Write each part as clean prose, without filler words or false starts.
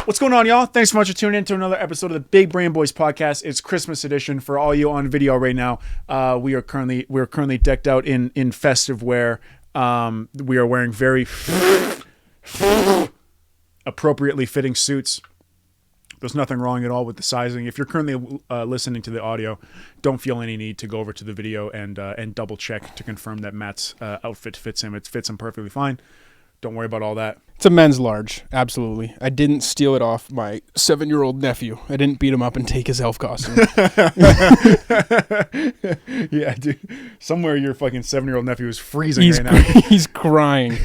What's going on, y'all? Thanks so much for tuning in to another episode of the Big Brain Boys podcast. It's Christmas edition for all you on video right now. We're currently decked out in festive wear. We are wearing very appropriately fitting suits. There's nothing wrong at all with the sizing. If you're currently listening to the audio, don't feel any need to go over to the video and double check to confirm that Matt's outfit fits him. It fits him perfectly fine. Don't worry about all that. It's a men's large, absolutely. I didn't steal it off my 7-year-old nephew. I didn't beat him up and take his elf costume. Yeah, dude. Somewhere your fucking 7-year-old nephew is freezing He's right now. He's crying.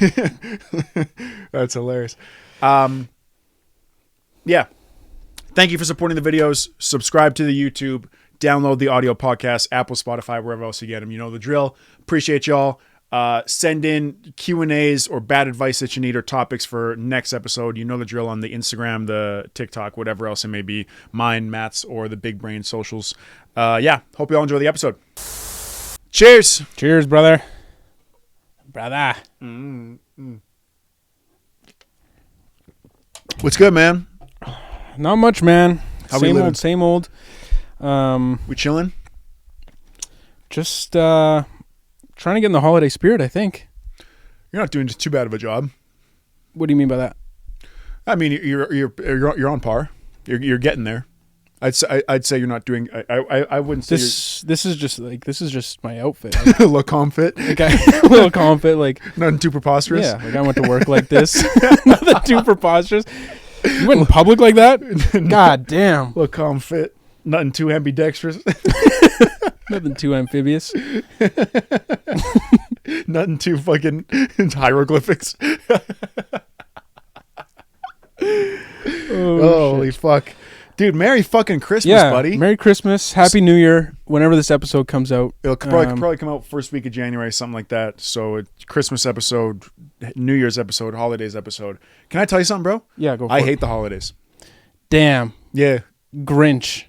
That's hilarious. Yeah. Thank you for supporting the videos. Subscribe to the YouTube. Download the audio podcast, Apple, Spotify, wherever else you get them. You know the drill. Appreciate y'all. Send in Q&As or bad advice that you need or topics for next episode. You know the drill on the Instagram, the TikTok, whatever else it may be. Mine, Matt's, or the Big Brain socials. Yeah. Hope you all enjoy the episode. Cheers. Cheers, brother. Brother. What's good, man? Not much, man. How we living? Same old. We chilling? Just trying to get in the holiday spirit, I think. You're not doing too bad of a job. What do you mean by that? I mean, you're on par. You're getting there. I'd say you're not doing. I wouldn't say this is just my outfit. look confit. Like a little confit, like Nothing too preposterous. yeah. Like I went to work like this. Nothing too preposterous. You went in public like that? God damn. Look confit. Nothing too ambidextrous. Nothing too amphibious. Nothing too fucking hieroglyphics. Holy fuck. Dude, Merry fucking Christmas, buddy. Merry Christmas. Happy New Year. Whenever this episode comes out. It'll probably come out first week of January, something like that. So it's Christmas episode, New Year's episode, holidays episode. Can I tell you something, bro? Yeah, go for I it. hate the holidays. Damn. Yeah. Grinch.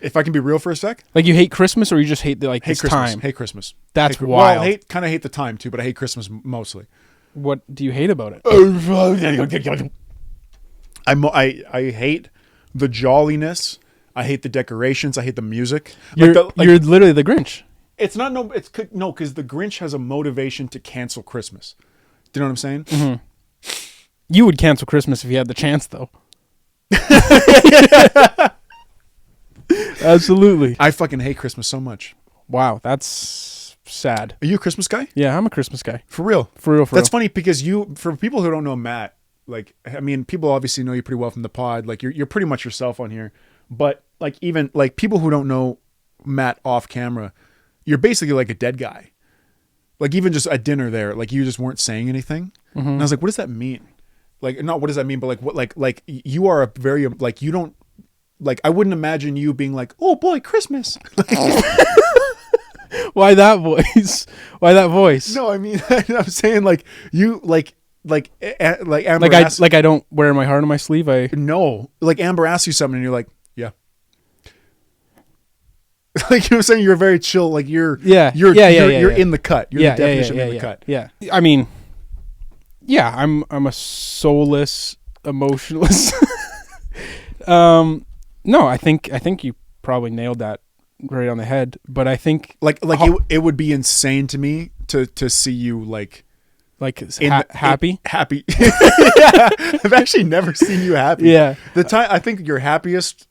If I can be real for a sec. Like you hate Christmas or you just hate the Hate this Christmas. time? Hate Christmas. That's Well, wild. I kind of hate the time too, but I hate Christmas mostly. What do you hate about it? I hate the jolliness. I hate the decorations. I hate the music. You're literally the Grinch. It's not because the Grinch has a motivation to cancel Christmas. Do you know what I'm saying? Mm-hmm. You would cancel Christmas if you had the chance, though. Absolutely. I fucking hate Christmas so much. Wow, that's sad. Are you a Christmas guy? Yeah, I'm a Christmas guy. For real? For real. That's funny because for people who don't know Matt, like, I mean, people obviously know you pretty well from the pod. Like, you're pretty much yourself on here. But, like, even, like, people who don't know Matt off camera, you're basically like a dead guy. Like, even just at dinner there, like, you just weren't saying anything. Mm-hmm. And I was like, what does that mean? Like, not what does that mean, but, like, what, like, you are a very, like, you don't, like, I wouldn't imagine you being like, oh, boy, Christmas. Why that voice? Why that voice? No, I mean, I'm saying, like, you, like Amber I don't wear my heart on my sleeve. No, like Amber asks you something and you're like, yeah. Like, you know what I'm saying? You're very chill. Like you're in the cut. You're the definition of the cut. Yeah. I mean, yeah, I'm a soulless, emotionless. No, I think you probably nailed that right on the head. But I think it would be insane to me to see you like happy. Happy. Yeah. I've actually never seen you happy. Yeah. The time I think you're happiest.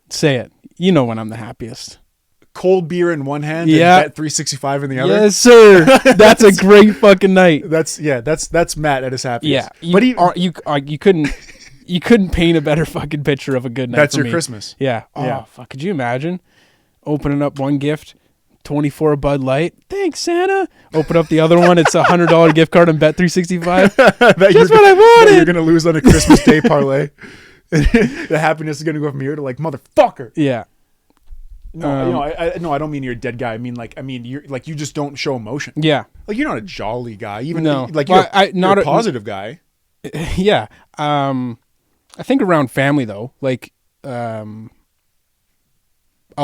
Say it. You know when I'm the happiest. Cold beer in one hand and Bet 365 in the other. Yes, sir. That's a great fucking night. That's Matt at his happiest. Yeah. You couldn't paint a better fucking picture of a good night. That's for your me. Christmas. Yeah. Yeah. Oh, fuck. Could you imagine opening up one gift, 24 Bud Light? Thanks, Santa. Open up the other one. It's a $100 gift card on Bet 365. Just what I wanted. You're gonna lose on a Christmas Day parlay. The happiness is gonna go from here to like motherfucker. Yeah. No, I don't mean you're a dead guy. I mean you're like you just don't show emotion. Yeah. Like you're not a jolly guy. Even no. Like you're a positive guy. Yeah. I think around family though, like I'll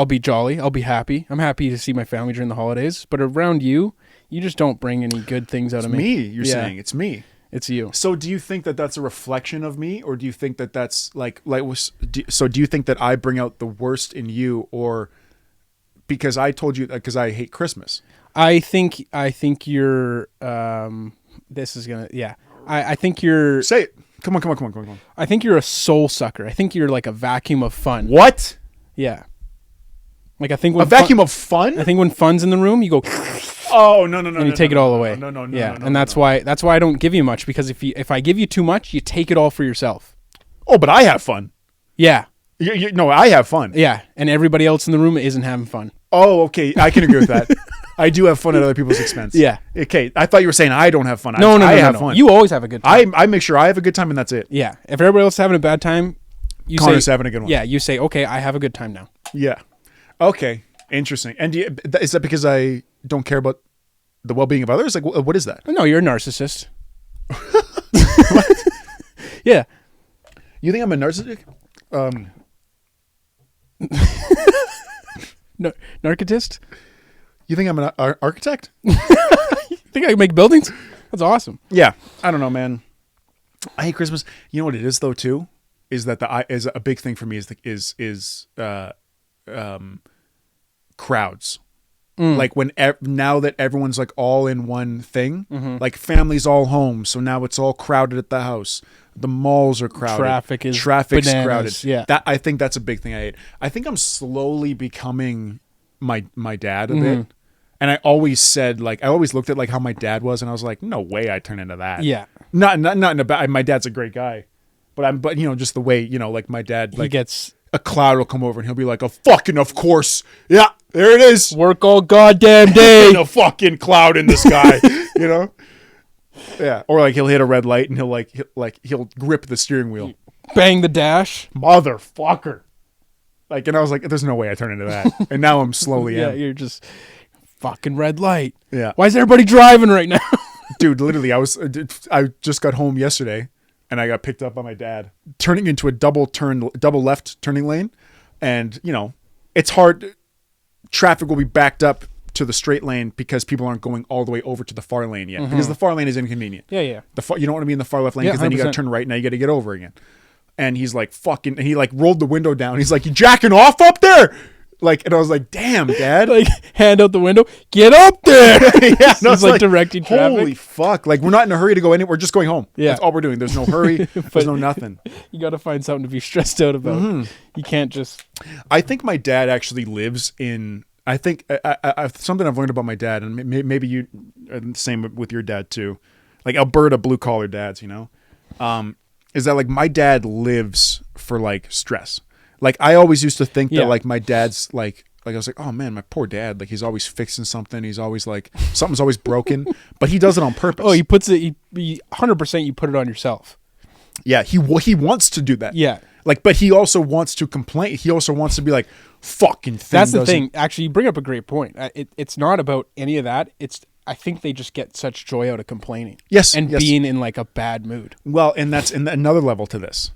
be jolly. I'll be happy. I'm happy to see my family during the holidays. But around you, you just don't bring any good things out of me. You're saying it's me. It's you. So do you think that that's a reflection of me, or do you think that that's so do you think that I bring out the worst in you, or because I told you because I hate Christmas? I think you're this is gonna I think you're Say it. Come on. I think you're a soul sucker. I think you're like a vacuum of fun. What? Yeah. Like I think when a vacuum of fun? I think when fun's in the room, you go oh no and you take it all away. No. Yeah, and that's why I don't give you much, because if I give you too much, you take it all for yourself. Oh, but I have fun. Yeah. No, I have fun. Yeah, and everybody else in the room isn't having fun. Oh, okay. I can agree with that. I do have fun at other people's expense. Yeah. Okay. I thought you were saying I don't have fun. No, I have fun. You always have a good time. I make sure I have a good time, and that's it. Yeah. If everybody else is having a bad time, you Connor's say having a good one. Yeah, you say, okay, I have a good time now. Yeah. Okay. Interesting. And is that because I don't care about the well-being of others? Like, what is that? No, you're a narcissist. Yeah. You think I'm a narcissist? No, narcotist? You think I'm an architect? You think I can make buildings? That's awesome. Yeah. I don't know, man. I hate Christmas. You know what it is though too? Is that is a big thing for me is crowds. Like when now that everyone's like all in one thing, like family's all home, so now it's all crowded at the house. The malls are crowded. Traffic's bananas. crowded. Yeah, I think that's a big thing I hate. I think I'm slowly becoming my dad a bit, and I always looked at like how my dad was, and I was like, no way I turn into that. Yeah, not in a bad. My dad's a great guy, but you know, just the way, you know, like my dad, like he gets. A cloud will come over and he'll be like, "Oh, fucking of course, yeah, there it is. Work all goddamn day." A fucking cloud in the sky," you know. Yeah, or like he'll hit a red light and he'll grip the steering wheel, bang the dash, motherfucker. Like, and I was like, "There's no way I turn into that." And now I'm slowly. Yeah, you're just fucking red light. Yeah. Why is everybody driving right now? Dude, literally, I just got home yesterday. And I got picked up by my dad, turning into a double left turning lane. And, you know, it's hard. Traffic will be backed up to the straight lane because people aren't going all the way over to the far lane yet. Because the far lane is inconvenient. Yeah. You don't want to be in the far left lane because then you got to turn right. Now you got to get over again. And he's like, fucking, and he like rolled the window down. He's like, "You jacking off up there?" Like, and I was like, "Damn, Dad!" Like, hand out the window, get up there. Yeah, no, it's like directing traffic. Holy fuck! Like, we're not in a hurry to go anywhere. We're just going home. Yeah, that's all we're doing. There's no hurry. There's no nothing. You got to find something to be stressed out about. You can't just. I think my dad actually lives in. I think something I've learned about my dad, and maybe you are the same with your dad too, like Alberta blue collar dads. You know, is that like my dad lives for like stress. Like, I always used to think that, like, my dad's, like I was like, oh, man, my poor dad. Like, he's always fixing something. He's always, like, something's always broken. But he does it on purpose. Oh, he puts it, 100% you put it on yourself. Yeah, he wants to do that. Yeah. Like, but he also wants to complain. He also wants to be like, fucking thing. That's the thing. Actually, you bring up a great point. It's not about any of that. I think they just get such joy out of complaining. Yes. And being in, like, a bad mood. Well, and that's another level to this.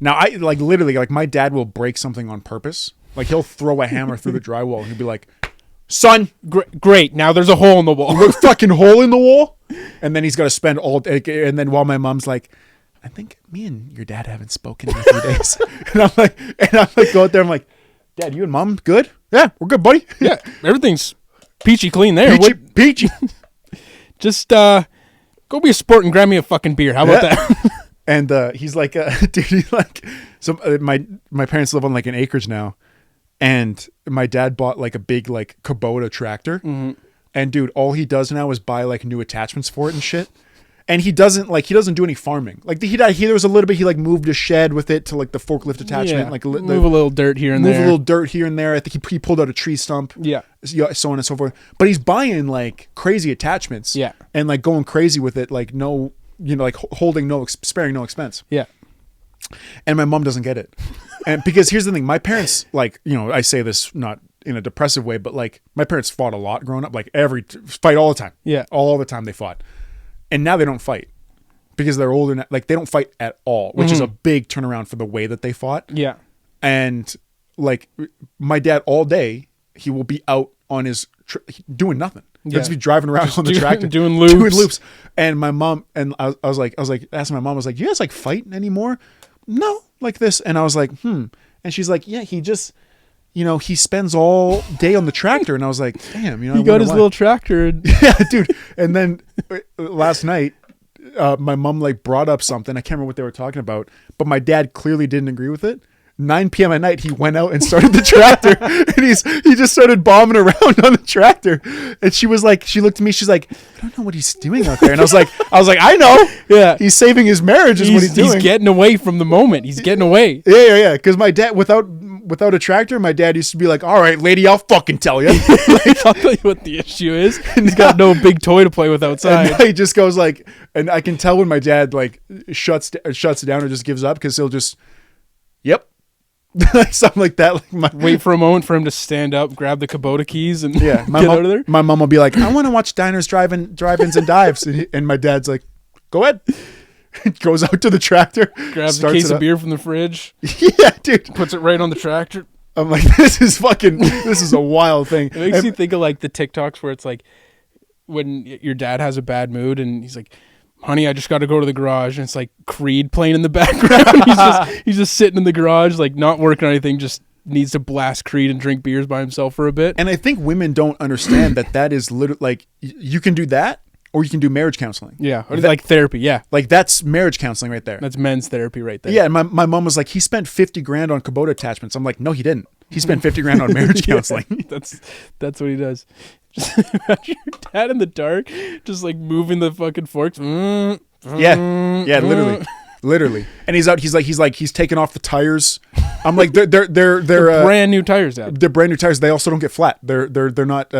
Now, I like literally, like, my dad will break something on purpose. Like, he'll throw a hammer through the drywall and he'll be like, "Son, great, now there's a hole in the wall." A fucking hole in the wall. And then he's got to spend all day. And then while my mom's like, "I think me and your dad haven't spoken in a few days." And I'm like, go out there. I'm like, "Dad, you and Mom good? Yeah, we're good, buddy. Yeah, everything's peachy clean there. Peachy. Just go be a sport and grab me a fucking beer. How about that?" And he's like, dude, he's like, so my parents live on like an acreage now, and my dad bought like a big like Kubota tractor, and dude, all he does now is buy like new attachments for it and shit. And he doesn't do any farming. Like there was a little bit, he like moved a shed with it to like the forklift attachment, like move a little dirt here and there. Move a little dirt here and there. I think he pulled out a tree stump. Yeah. So on and so forth. But he's buying like crazy attachments. Yeah. And like going crazy with it, like no. You know, like sparing no expense. Yeah. And my mom doesn't get it. And because here's the thing, my parents, like, you know, I say this not in a depressive way, but like my parents fought a lot growing up, like fight all the time. Yeah. All the time they fought. And now they don't fight because they're older now. Like they don't fight at all, which is a big turnaround for the way that they fought. Yeah. And like my dad all day, he will be out on his doing nothing. They'd Yeah. just be driving around on the tractor, doing loops. And my mom and I was like asking my mom, I was like, "You guys like fight anymore?" No, like this. And I was like, And she's like, "Yeah, he just, he spends all day on the tractor." And I was like, "Damn, he got his little tractor." Yeah, dude. And then last night, my mom like brought up something. I can't remember what they were talking about, but my dad clearly didn't agree with it. 9 p.m. at night, he went out and started the tractor, and he just started bombing around on the tractor. And she was like, she looked at me, she's like, "I don't know what he's doing out there." And I was like, "I know, Yeah, he's saving his marriage, is what he's doing. He's getting away from the moment. He's getting away." Yeah. Because my dad, without a tractor, my dad used to be like, "All right, lady, I'll fucking tell you." I'll tell you what the issue is. He's got no big toy to play with outside. And he just goes like, and I can tell when my dad like shuts it down or just gives up, because he'll just, yep. Something like that. Like wait for a moment for him to stand up, grab the Kubota keys, and get out of there. My mom will be like, "I want to watch diners, drive-ins, and dives," and my dad's like, "Go ahead." Goes out to the tractor, grabs a case of beer from the fridge. Yeah, dude. Puts it right on the tractor. I'm like, this is a wild thing. It makes me think of like the TikToks where it's like when your dad has a bad mood and he's like, "Honey, I just got to go to the garage," and it's like Creed playing in the background. he's just sitting in the garage, like not working on anything, just needs to blast Creed and drink beers by himself for a bit. And I think women don't understand that is literally like, you can do that, or you can do marriage counseling. Yeah, or like therapy. Yeah, like that's marriage counseling right there. That's men's therapy right there. Yeah, and my mom was like, "He spent 50 grand on Kubota attachments." I'm like, "No, he didn't. He spent 50 grand on marriage counseling." That's what he does. Just imagine your dad in the dark, just like moving the fucking forks. Yeah, literally. And he's out. He's taking off the tires. I'm like, they're brand new tires, Dad. They're brand new tires. They also don't get flat. They're not.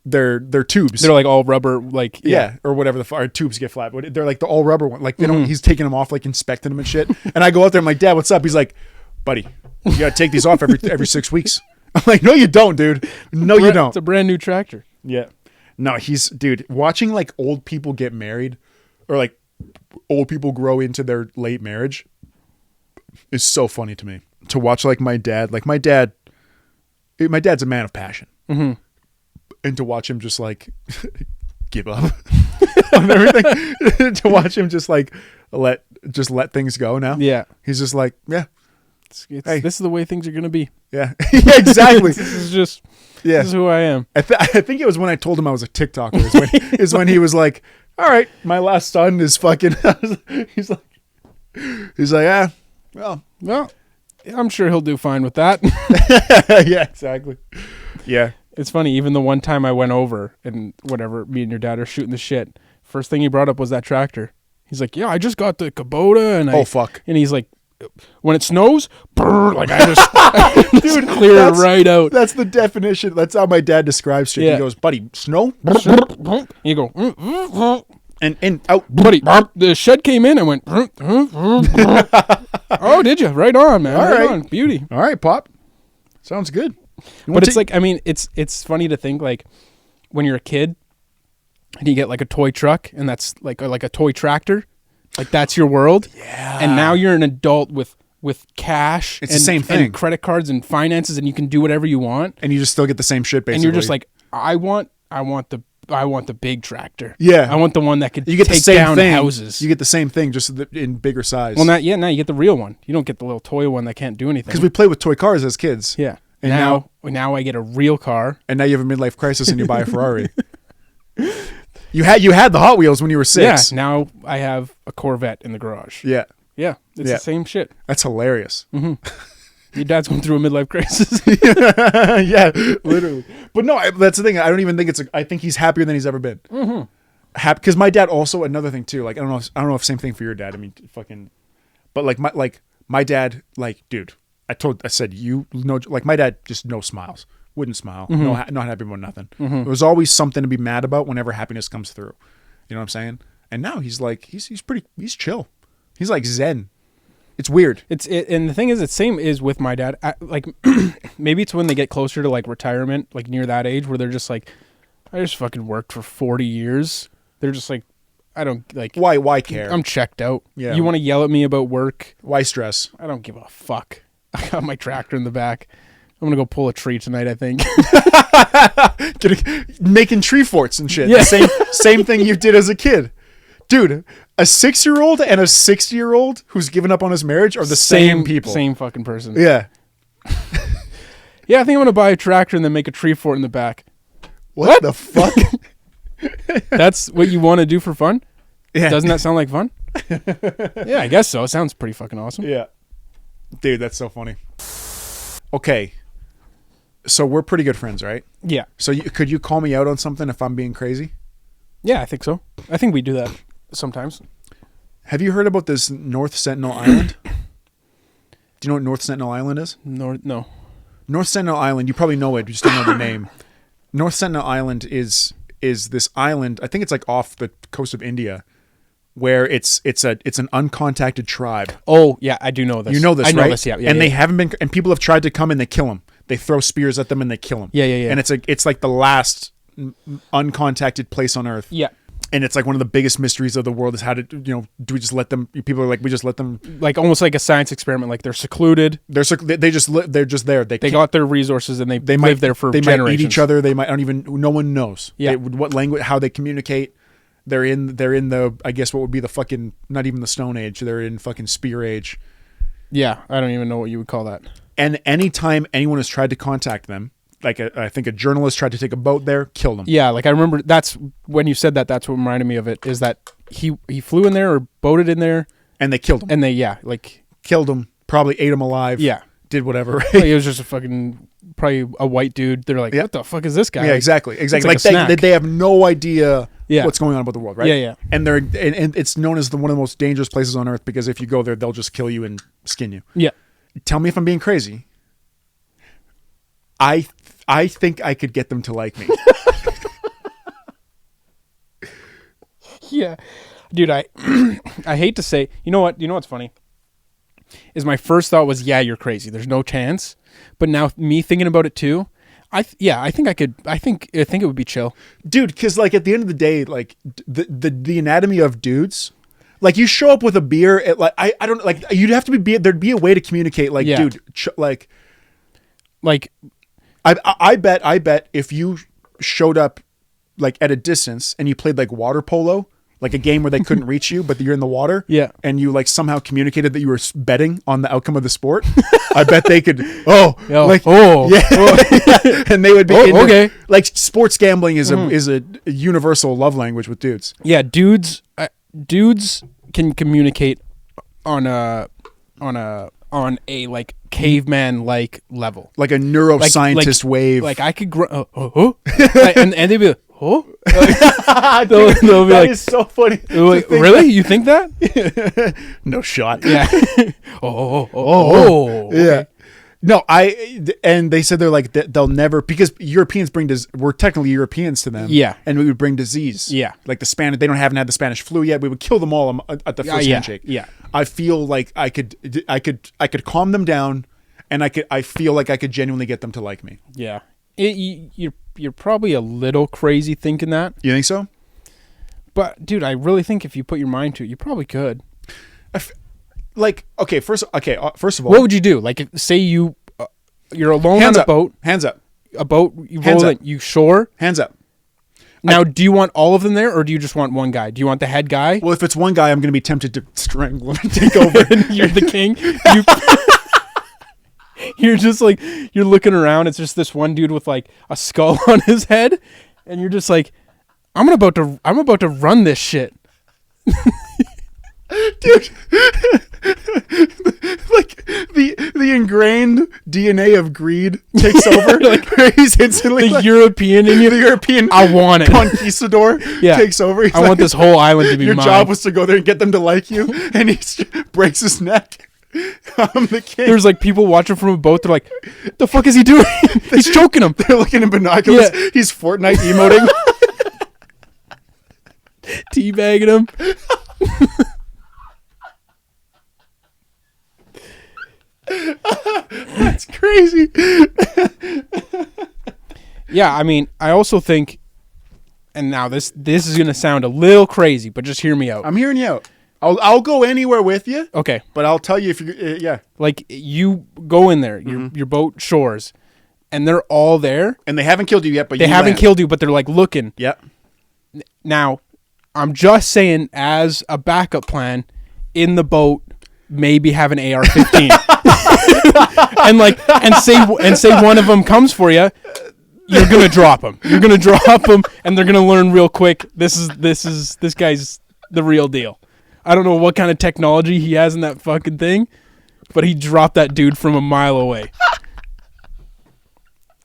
They're tubes. They're like all rubber, like or whatever the tubes get flat, but they're like the all rubber one. Like they don't. He's taking them off, like inspecting them and shit. And I go out there, I'm like, "Dad, what's up?" He's like, "Buddy, you gotta take these off every 6 weeks." I'm like, "No, you don't, dude. No, you don't." It's a brand new tractor. Yeah. No, dude, watching like old people get married, or like old people grow into their late marriage, is so funny to me. To watch like my dad's a man of passion. Mm-hmm. And to watch him just like give up on everything, to watch him just like let things go now. Yeah. He's just like, yeah. Hey. This is the way things are going to be. Yeah. Yeah, exactly. This is who I am. I think it was when I told him I was a TikToker is when he was like, "All right, my last son is fucking," he's like, well, I'm sure he'll do fine with that. Yeah, exactly. Yeah. It's funny, even the one time I went over and whatever, me and your dad are shooting the shit, first thing he brought up was that tractor. He's like, "Yeah, I just got the Kubota," and fuck. And he's like, "When it snows, brr, like I just dude, clear it right out." That's the definition. That's how my dad describes shit. Yeah. He goes, "Buddy, snow?" You go, and out. "Buddy, the shed came in and went, oh, did you? Right on, man. Right on. Beauty. All right, Pop. Sounds good." But it's like, I mean, it's funny to think like when you're a kid and you get like a toy truck and that's like a toy tractor, like that's your world. Yeah. And now you're an adult with cash. It's the same thing. And credit cards and finances, and you can do whatever you want. And you just still get the same shit, basically. And you're just like, I want the big tractor. Yeah. I want the one that could take the same down thing. houses. You get the same thing, just in bigger size. Well, now you get the real one. You don't get the little toy one that can't do anything. Because we play with toy cars as kids. Yeah. And now I get a real car. And now you have a midlife crisis and you buy a Ferrari. You had the Hot Wheels when you were 6. Yeah, now I have a Corvette in the garage. Yeah. Yeah, it's the same shit. That's hilarious. Mm-hmm. Your dad's going through a midlife crisis. Yeah, literally. But no, that's the thing. I don't even think I think he's happier than he's ever been. Mm-hmm. Because my dad also, another thing too, like I don't know if same thing for your dad. I mean, fucking, but like my dad, like, dude, I said, you know, like my dad just no smiles, wouldn't smile, Mm-hmm. not happy about nothing. Mm-hmm. There was always something to be mad about whenever happiness comes through. You know what I'm saying? And now he's like, he's chill. He's like Zen. It's weird. And the thing is, it's same is with my dad. Like maybe it's when they get closer to like retirement, like near that age where they're just like, I just fucking worked for 40 years. They're just like, I don't like. Why care? I'm checked out. Yeah. You want to yell at me about work? Why stress? I don't give a fuck. I got my tractor in the back. I'm gonna go pull a tree tonight, I think. Making tree forts and shit. Yeah. The same thing you did as a kid. Dude, a 6-year-old and a 60-year-old who's given up on his marriage are the same people. Same fucking person. Yeah. Yeah, I think I'm gonna buy a tractor and then make a tree fort in the back. What the fuck? That's what you want to do for fun? Yeah. Doesn't that sound like fun? Yeah, I guess so. It sounds pretty fucking awesome. Yeah. Dude, that's so funny. Okay. So we're pretty good friends, right? Yeah. So could you call me out on something if I'm being crazy? Yeah, I think so. I think we do that sometimes. Have you heard about this North Sentinel Island? Do you know what North Sentinel Island is? No. North Sentinel Island, you probably know it, you just don't know the name. North Sentinel Island is this island, I think it's like off the coast of India, where it's an uncontacted tribe. Oh, yeah, I do know this. You know this, I know right? this, yeah. And they haven't been, and people have tried to come and they kill them. They throw spears at them and they kill them. Yeah. And it's like the last uncontacted place on Earth. Yeah. And it's like one of the biggest mysteries of the world is how to, do we just let them, people are like, we just let them. Like almost like a science experiment. Like they're secluded. They're just there. They got their resources and they might live there for they generations. Might eat each other. They might, I don't even, no one knows. Yeah. What language, how they communicate. They're in the, I guess what would be the fucking, not even the Stone Age. They're in fucking Spear Age. Yeah. I don't even know what you would call that. And anytime anyone has tried to contact them, like I think a journalist tried to take a boat there, killed them. Yeah, like I remember that's when you said that. That's what reminded me of it. Is that he flew in there or boated in there, and they killed him. And they killed him. Probably ate him alive. Yeah, did whatever. Right? Like it was just a fucking probably a white dude. They're like, what the fuck is this guy? Yeah, exactly. Like they have no idea yeah. what's going on about the world, right? Yeah. And and it's known as one of the most dangerous places on Earth because if you go there, they'll just kill you and skin you. Yeah. Tell me if I'm being crazy. I think I could get them to like me. Yeah. Dude, I hate to say, you know what's funny? Is my first thought was, yeah, you're crazy. There's no chance. But now me thinking about it too, I think I could. I think it would be chill, dude. Because like at the end of the day, like the anatomy of dudes, like you show up with a beer. At, like I don't like you'd have to be there'd be a way to communicate. Like, dude, like I bet if you showed up like at a distance and you played like water polo. Like a game where they couldn't reach you, but you're in the water. Yeah. And you like somehow communicated that you were betting on the outcome of the sport. I bet they could. Yeah. And they would be okay. Like sports gambling is a universal love language with dudes. Yeah, dudes can communicate on a like caveman like level, like a neuroscientist wave. Like I could and they'd be like, oh, they'll be that like, is so funny. Like, really? You think that? No shot. Yeah. Okay. Yeah. No, and they said they're like they'll never, because Europeans we're technically Europeans to them. Yeah. And we would bring disease. Yeah. Like the Spanish, they haven't had the Spanish flu yet. We would kill them all at the first handshake. Yeah. I feel like I could calm them down, and I feel like I could genuinely get them to like me. Yeah. You're probably a little crazy thinking that. You think so? But dude, I really think if you put your mind to it, you probably could. First of all, what would you do? Like, say you're alone on a boat. Hands up. A boat. You roll it. You shore. Hands up. Now, do you want all of them there, or do you just want one guy? Do you want the head guy? Well, if it's one guy, I'm going to be tempted to strangle him and take over. You're the king. You're just like, you're looking around. It's just this one dude with like a skull on his head, and you're just like, I'm about to run this shit. Dude, like the ingrained DNA of greed takes over. Like he's instantly the European in you. The European, I want it. Conquistador takes over. I want this whole island to be your mine. Your job was to go there and get them to like you, and he breaks his neck. I'm the king. There's like people watching from a boat. They're like, "The fuck is he doing? He's choking him." They're looking in binoculars. Yeah. He's Fortnite emoting, teabagging him. That's crazy. Yeah, I mean, I also think, and now this is gonna sound a little crazy, but just hear me out. I'm hearing you out. I'll go anywhere with you. Okay, but I'll tell you if you like you go in there, your boat shores, and they're all there. And they haven't killed you yet, but they haven't killed you, but they're like looking. Yep. Now, I'm just saying, as a backup plan, in the boat, maybe have an AR-15, and say one of them comes for you. You're gonna drop them. You're gonna drop them, and they're gonna learn real quick. This guy's the real deal. I don't know what kind of technology he has in that fucking thing, but he dropped that dude from a mile away.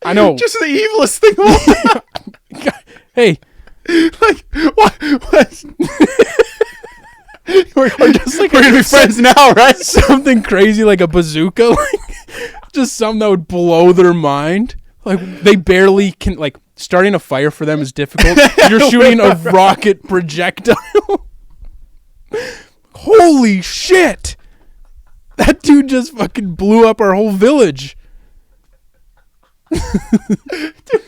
I know. Just the evilest thing of all. Hey. Like, what? we're gonna be friends now, right? Something crazy like a bazooka. Just something that would blow their mind. Like, they barely can, like, starting a fire for them is difficult. You're shooting a rocket projectile. Holy shit! That dude just fucking blew up our whole village. Dude,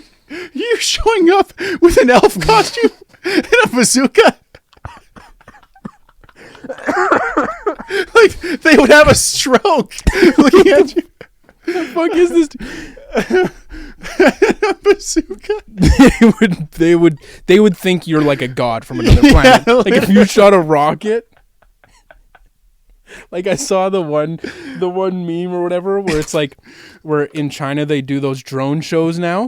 you showing up with an elf costume and a bazooka? Like, they would have a stroke looking at you. What the fuck is this? A bazooka. They would think you're like a god from another planet. Like if you shot a rocket. Like I saw the one meme or whatever where it's like, where in China they do those drone shows now,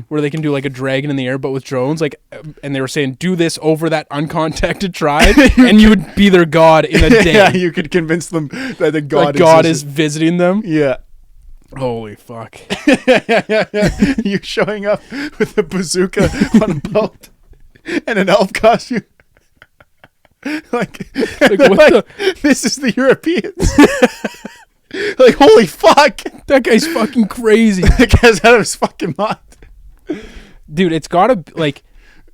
where they can do like a dragon in the air but with drones, like, and they were saying do this over that uncontacted tribe, and you would be their god in a day. Yeah, you could convince them that the god is visiting them. Yeah. Holy fuck. You showing up with a bazooka on a boat and an elf costume. Like what this is the Europeans. Like, holy fuck. That guy's fucking crazy. That guy's out of his fucking mind. Dude, it's gotta, like,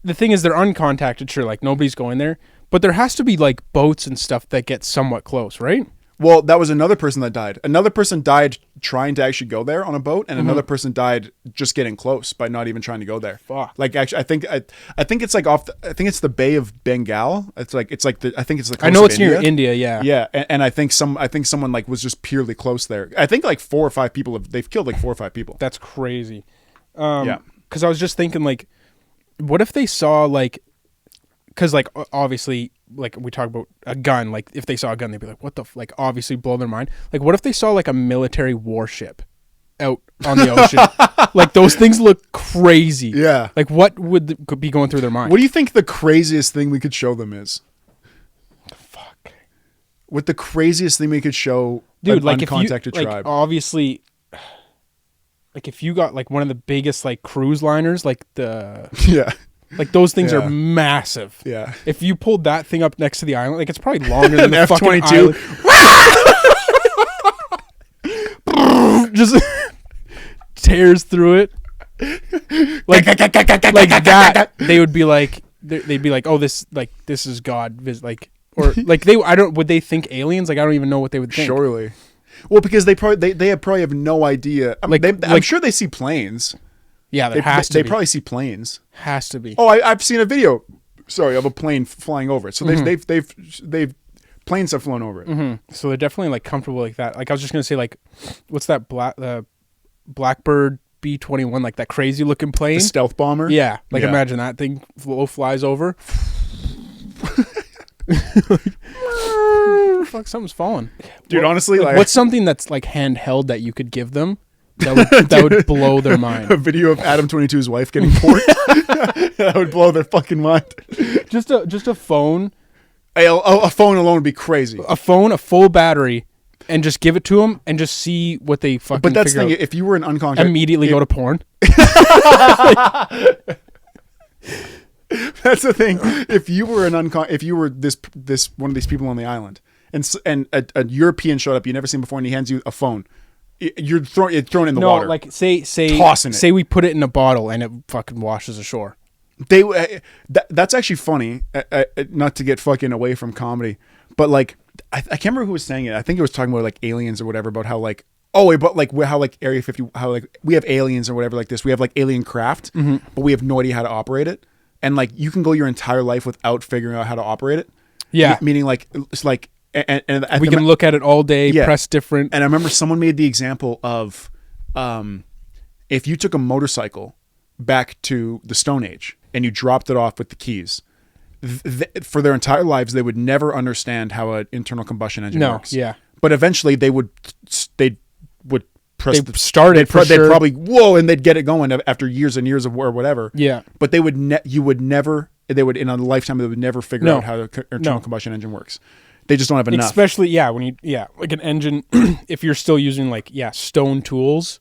the thing is they're uncontacted, sure, like nobody's going there, but there has to be like boats and stuff that get somewhat close, right? Well, that was another person that died. Another person died trying to actually go there on a boat, and another person died just getting close by not even trying to go there. Fuck. Like, actually, I think it's like I think it's the Bay of Bengal. I think it's the coast I know it's of India. near India, yeah. Yeah, and I think someone like was just purely close there. I think like 4 or 5 people they've killed like 4 or 5 people. That's crazy. Yeah. Because I was just thinking, like, what if they saw, like, because, like, obviously, like, we talk about a gun. Like, if they saw a gun, they'd be like, what the like, obviously blow their mind. Like, what if they saw, like, a military warship out on the ocean? Like, those things look crazy. Yeah. Like, what could be going through their mind? What do you think the craziest thing we could show them is? Fuck. What the craziest thing we could show dude, an like, uncontacted if you, tribe? like, obviously, like, if you got, like, one of the biggest, like, cruise liners, like, Yeah. Like, those things Yeah. are massive. Yeah. If you pulled that thing up next to the island, like, it's probably longer than the fucking F-22. island. Just tears through it. Like that. They would be like, they'd be like, oh, this is God. Like, or like would they think aliens? Like, I don't even know what they would think. Surely. Well, because they probably have no idea. I mean, I'm sure they see planes. Yeah, They probably see planes. Has to be. Oh, I've seen a video. Sorry, of a plane flying over it. So they've planes have flown over it. Mm-hmm. So they're definitely like comfortable like that. Like I was just gonna say, like, what's that Blackbird B-21, like that crazy looking plane, The stealth bomber. Yeah, like Yeah. imagine that thing flies over. Fuck, something's falling, Dude. Honestly, like what's something that's like handheld that you could give them that would blow their mind? a video of Adam22's wife getting porked. That would blow their fucking mind. Just a phone. A phone alone would be crazy. A phone, a full battery, and just give it to them and just see what they fucking. But that's the figure thing. out. If you were an uncontacted, Immediately go to porn. That's the thing. If you were if you were this one of these people on the island, and a European showed up you never seen before, and he hands you a phone, you're thrown in the water. No, like say Tossing it. Say we put it in a bottle and it fucking washes ashore. That's actually funny. Not to get fucking away from comedy, but like I can't remember who was saying it. I think it was talking about like aliens or whatever, about how like how like Area 50, how like we have aliens or whatever like this. We have like alien craft, but we have no idea how to operate it. And like you can go your entire life without figuring out how to operate it. Yeah, meaning like it's like and we can look at it all day, Yeah. press different. And I remember someone made the example of if you took a motorcycle back to the Stone Age and you dropped it off with the keys, for their entire lives, they would never understand how an internal combustion engine works. Yeah. But eventually they would press They started for they'd sure. probably, whoa, and they'd get it going after years and years of or whatever. Yeah. But they would in a lifetime, they would never figure out how the internal combustion engine works. They just don't have enough. Especially, like an engine, if you're still using stone tools,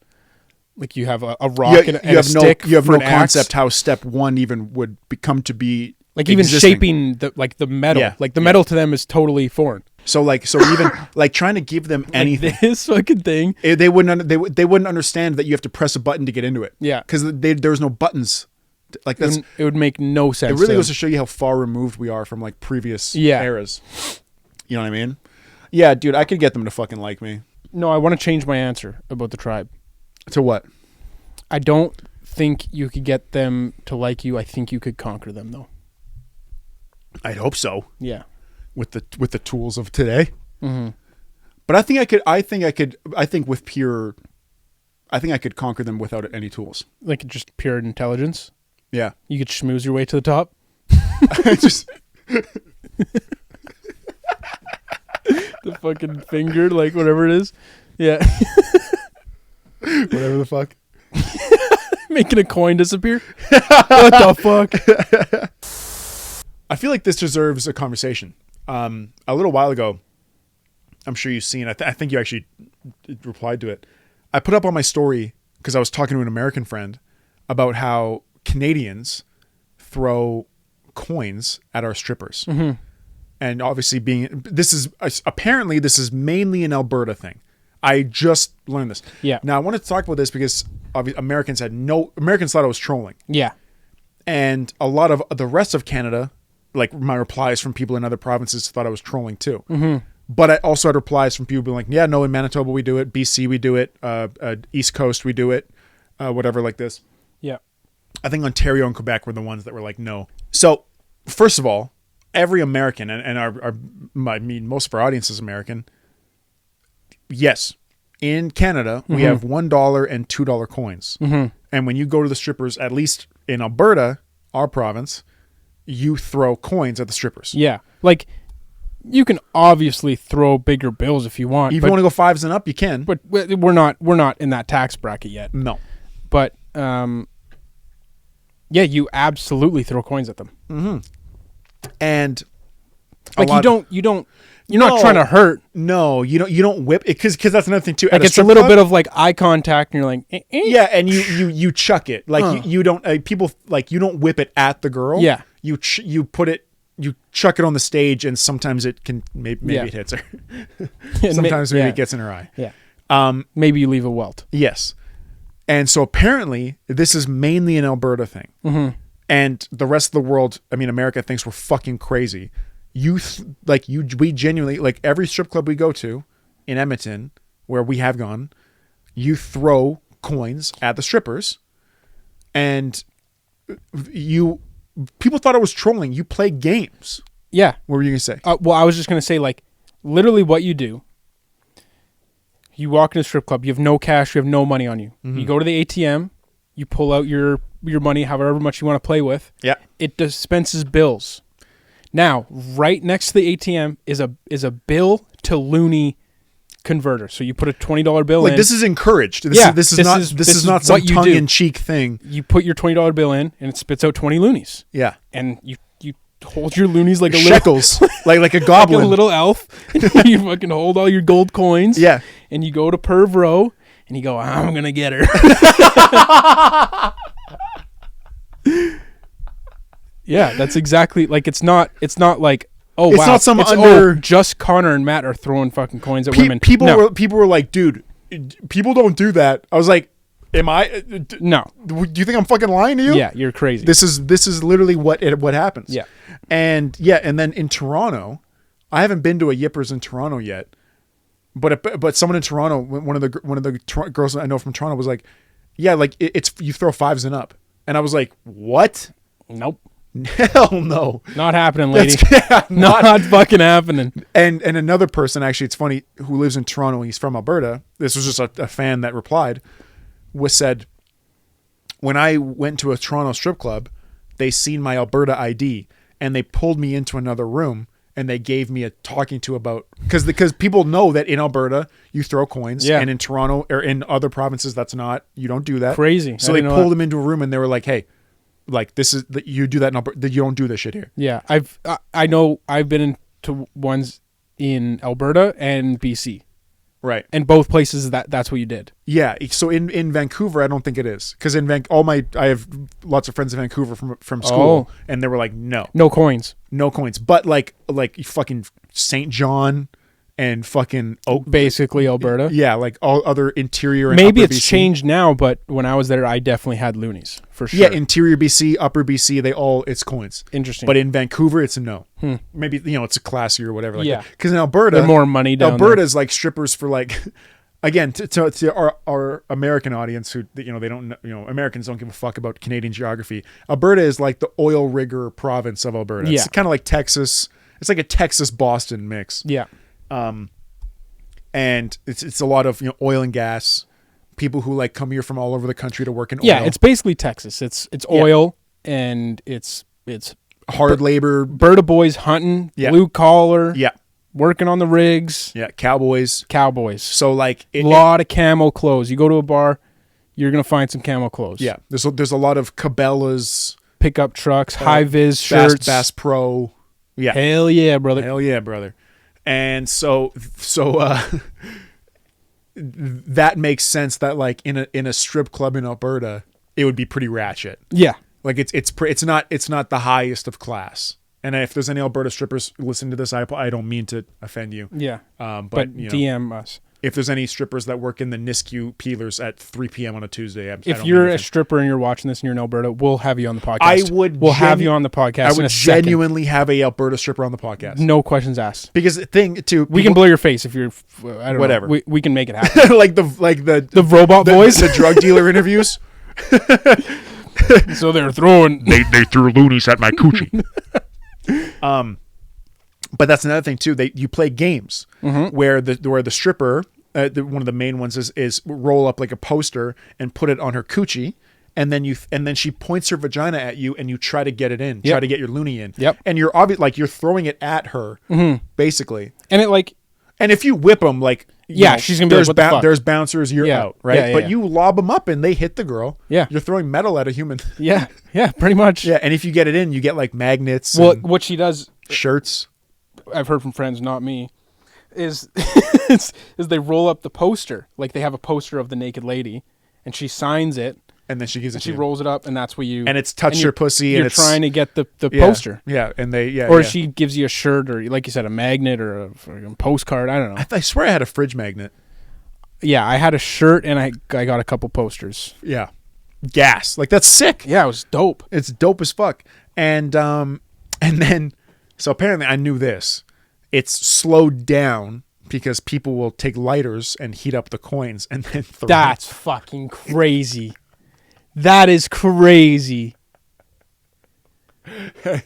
like you have a rock and a stick. You have for no an axe. concept how step one even would become to be like even existing. shaping the metal. Like the metal to them is totally foreign. So even like trying to give them anything, like this fucking thing, they wouldn't understand that you have to press a button to get into it. Yeah, because there's no buttons. Like it would make no sense. It really goes to show you how far removed we are from like previous eras. You know what I mean? Yeah, dude, I could get them to fucking like me. No, I want to change my answer about the tribe. To what? I don't think you could get them to like you. I think you could conquer them, though. I'd hope so. Yeah. With the tools of today. Mm-hmm. But I think I could conquer them without any tools. Like just pure intelligence. Yeah. You could schmooze your way to the top. Just the fucking finger, like whatever it is. Yeah. Whatever the fuck. Making a coin disappear. What the fuck? I feel like this deserves a conversation. A little while ago, I'm sure you've seen, I think you actually replied to it. I put up on my story because I was talking to an American friend about how Canadians throw coins at our strippers. Mm-hmm. And obviously this is mainly an Alberta thing. I just learned this. Yeah. Now I wanted to talk about this because Americans thought I was trolling. Yeah. And a lot of the rest of Canada, like my replies from people in other provinces, thought I was trolling too. Mm-hmm. But I also had replies from people being like, yeah, no, in Manitoba we do it, BC we do it, East Coast we do it, whatever like this. Yeah. I think Ontario and Quebec were the ones that were like, no. So first of all, every American, and most of our audience is American. Yes. In Canada, we have $1 and $2 coins. Mm-hmm. And when you go to the strippers, at least in Alberta, our province, you throw coins at the strippers. Yeah. Like, you can obviously throw bigger bills if you want. If you want to go fives and up, you can. But we're not in that tax bracket yet. No. But, yeah, you absolutely throw coins at them. Mm-hmm. And like you're not trying to hurt. No, you don't whip it because that's another thing too. Like it's a little bit of like eye contact, and you're like, yeah, and you chuck it like you don't people like you don't whip it at the girl. Yeah, you chuck it on the stage, and sometimes it can maybe it hits her. Sometimes maybe it gets in her eye. Yeah, maybe you leave a welt. Yes, and so apparently this is mainly an Alberta thing, and the rest of the world. I mean, America thinks we're fucking crazy. We genuinely, like every strip club we go to in Edmonton where we have gone, you throw coins at the strippers, and people thought I was trolling. You play games. Yeah. What were you gonna say? Well, I was just gonna say, like, literally what you do. You walk in a strip club. You have no cash. You have no money on you. Mm-hmm. You go to the ATM. You pull out your money, however much you want to play with. Yeah. It dispenses bills. Now, right next to the ATM is a bill to loony converter. So you put a $20 bill in. This is encouraged. This is not some tongue-in-cheek thing. You put your $20 bill in, and it spits out 20 loonies. Yeah. And you hold your loonies like a shekels, like a goblin, like a little elf. You fucking hold all your gold coins. Yeah. And you go to Perv Row, and you go, I'm gonna get her. Yeah, that's exactly like it's not like it's not some under just Connor and Matt are throwing fucking coins at women. People were like, dude, people don't do that. I was like, am I? No. Do you think I'm fucking lying to you? Yeah, you're crazy. This is literally what happens. Yeah. And then in Toronto, I haven't been to a Yippers in Toronto yet, but someone in Toronto, one of the girls I know from Toronto was like, yeah, like it's you throw fives and up, and I was like, what? Nope. Hell no. Not happening, lady. Not fucking happening. And another person, actually, it's funny, who lives in Toronto, he's from Alberta. This was just a fan that replied, said, when I went to a Toronto strip club, they seen my Alberta ID and they pulled me into another room and they gave me a talking to about because people know that in Alberta you throw coins, and in Toronto or in other provinces you don't do that. Crazy. So they pulled them into a room and they were like, hey, like this is you do that in Alberta, you don't do this shit here. Yeah, I know I've been into ones in Alberta and BC. Right. And both places that's what you did. Yeah. So in Vancouver, I don't think it is. Because I have lots of friends in Vancouver from school, and they were like, no coins. But like fucking St. John and fucking basically Alberta. Yeah, like all other interior. And maybe upper it's BC. Changed now, but when I was there, I definitely had loonies for sure. Yeah, interior BC, upper BC, it's coins. Interesting. But in Vancouver, it's a no. Maybe it's a classy or whatever. Like yeah. Because in Alberta, there's more money down Alberta's there. Like strippers for like. Again, to our American audience who they don't Americans don't give a fuck about Canadian geography. Alberta is like the oil rigger province of Alberta. Yeah. It's kind of like Texas. It's like a Texas Boston mix. Yeah. And it's a lot of oil and gas people who like come here from all over the country to work in oil. Yeah, it's basically Texas. It's oil and it's hard labor. Berta boys hunting, blue collar. Yeah. Working on the rigs. Yeah, cowboys. So like a lot of camo clothes. You go to a bar, you're gonna find some camo clothes. Yeah, there's a lot of Cabela's, pickup trucks, high vis shirts, Bass Pro. Yeah, hell yeah, brother. And so that makes sense that like in a strip club in Alberta, it would be pretty ratchet. Yeah, like it's not the highest of class. And if there's any Alberta strippers listening to this, I don't mean to offend you. Yeah. But DM us. If there's any strippers that work in the Nisku peelers at 3 p.m. on a Tuesday, if you're a stripper and you're watching this and you're in Alberta, we'll have you on the podcast. We'll have you on the podcast. I would genuinely have a Alberta stripper on the podcast. No questions asked. Because the thing too, we can blow your face if you're I don't whatever. know. We can make it happen. like the robot boys, the drug dealer interviews. So they're throwing. They threw loonies at my coochie. But that's another thing too. You play games where the stripper, one of the main ones is roll up like a poster and put it on her coochie, and then she points her vagina at you and you try to get it in, try to get your loony in. Yep. And you're you're throwing it at her, basically. And if you whip them, she's gonna be like, what the fuck? There's bouncers, you're out, right? But you lob them up and they hit the girl. Yeah, you're throwing metal at a human. Yeah, pretty much. Yeah, and if you get it in, you get like magnets. Well, what she does, shirts. I've heard from friends, not me, is they roll up the poster, like they have a poster of the naked lady, and she signs it. And then she gives it to you. She rolls it up, and that's what you... And it's touch your pussy. You're trying to get the poster. Yeah, and they... Or she gives you a shirt, or like you said, a magnet, or a postcard. I don't know. I swear I had a fridge magnet. Yeah, I had a shirt, and I got a couple posters. Yeah. Gas. Like, that's sick. Yeah, it was dope. It's dope as fuck. And then... So apparently I knew this. It's slowed down because people will take lighters and heat up the coins and then throw them. That's fucking crazy. That is crazy. And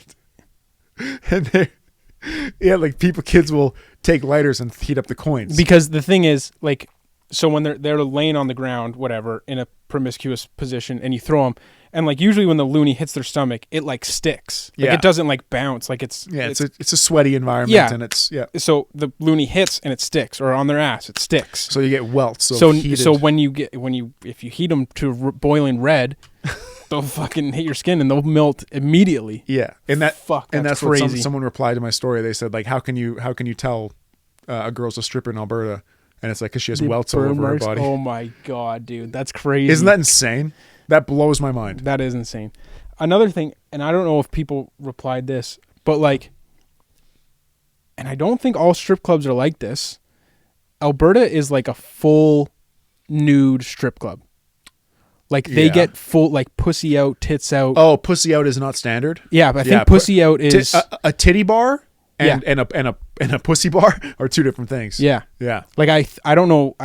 like kids will take lighters and heat up the coins. Because the thing is, like, so when they're laying on the ground, whatever, in a promiscuous position, and you throw them, and like usually when the loony hits their stomach, it like sticks. Like it doesn't like bounce. Like it's a sweaty environment. Yeah. And it's So the loony hits and it sticks, or on their ass it sticks. So you get welts. So if you heat them to boiling red, they'll fucking hit your skin and they'll melt immediately. Yeah, and that's crazy. What someone replied to my story. They said like, how can you tell a girl's a stripper in Alberta? And it's like because she has welts all over her body. Oh my god, dude, that's crazy. Isn't that insane? That blows my mind. That is insane. Another thing, and I don't know if people replied this, but like, and I don't think all strip clubs are like this. Alberta is like a full nude strip club. Like they get full, like pussy out, tits out. Oh, pussy out is not standard. Yeah, but I think pussy out is a titty bar and a pussy bar are two different things. Yeah, yeah. Like I don't know,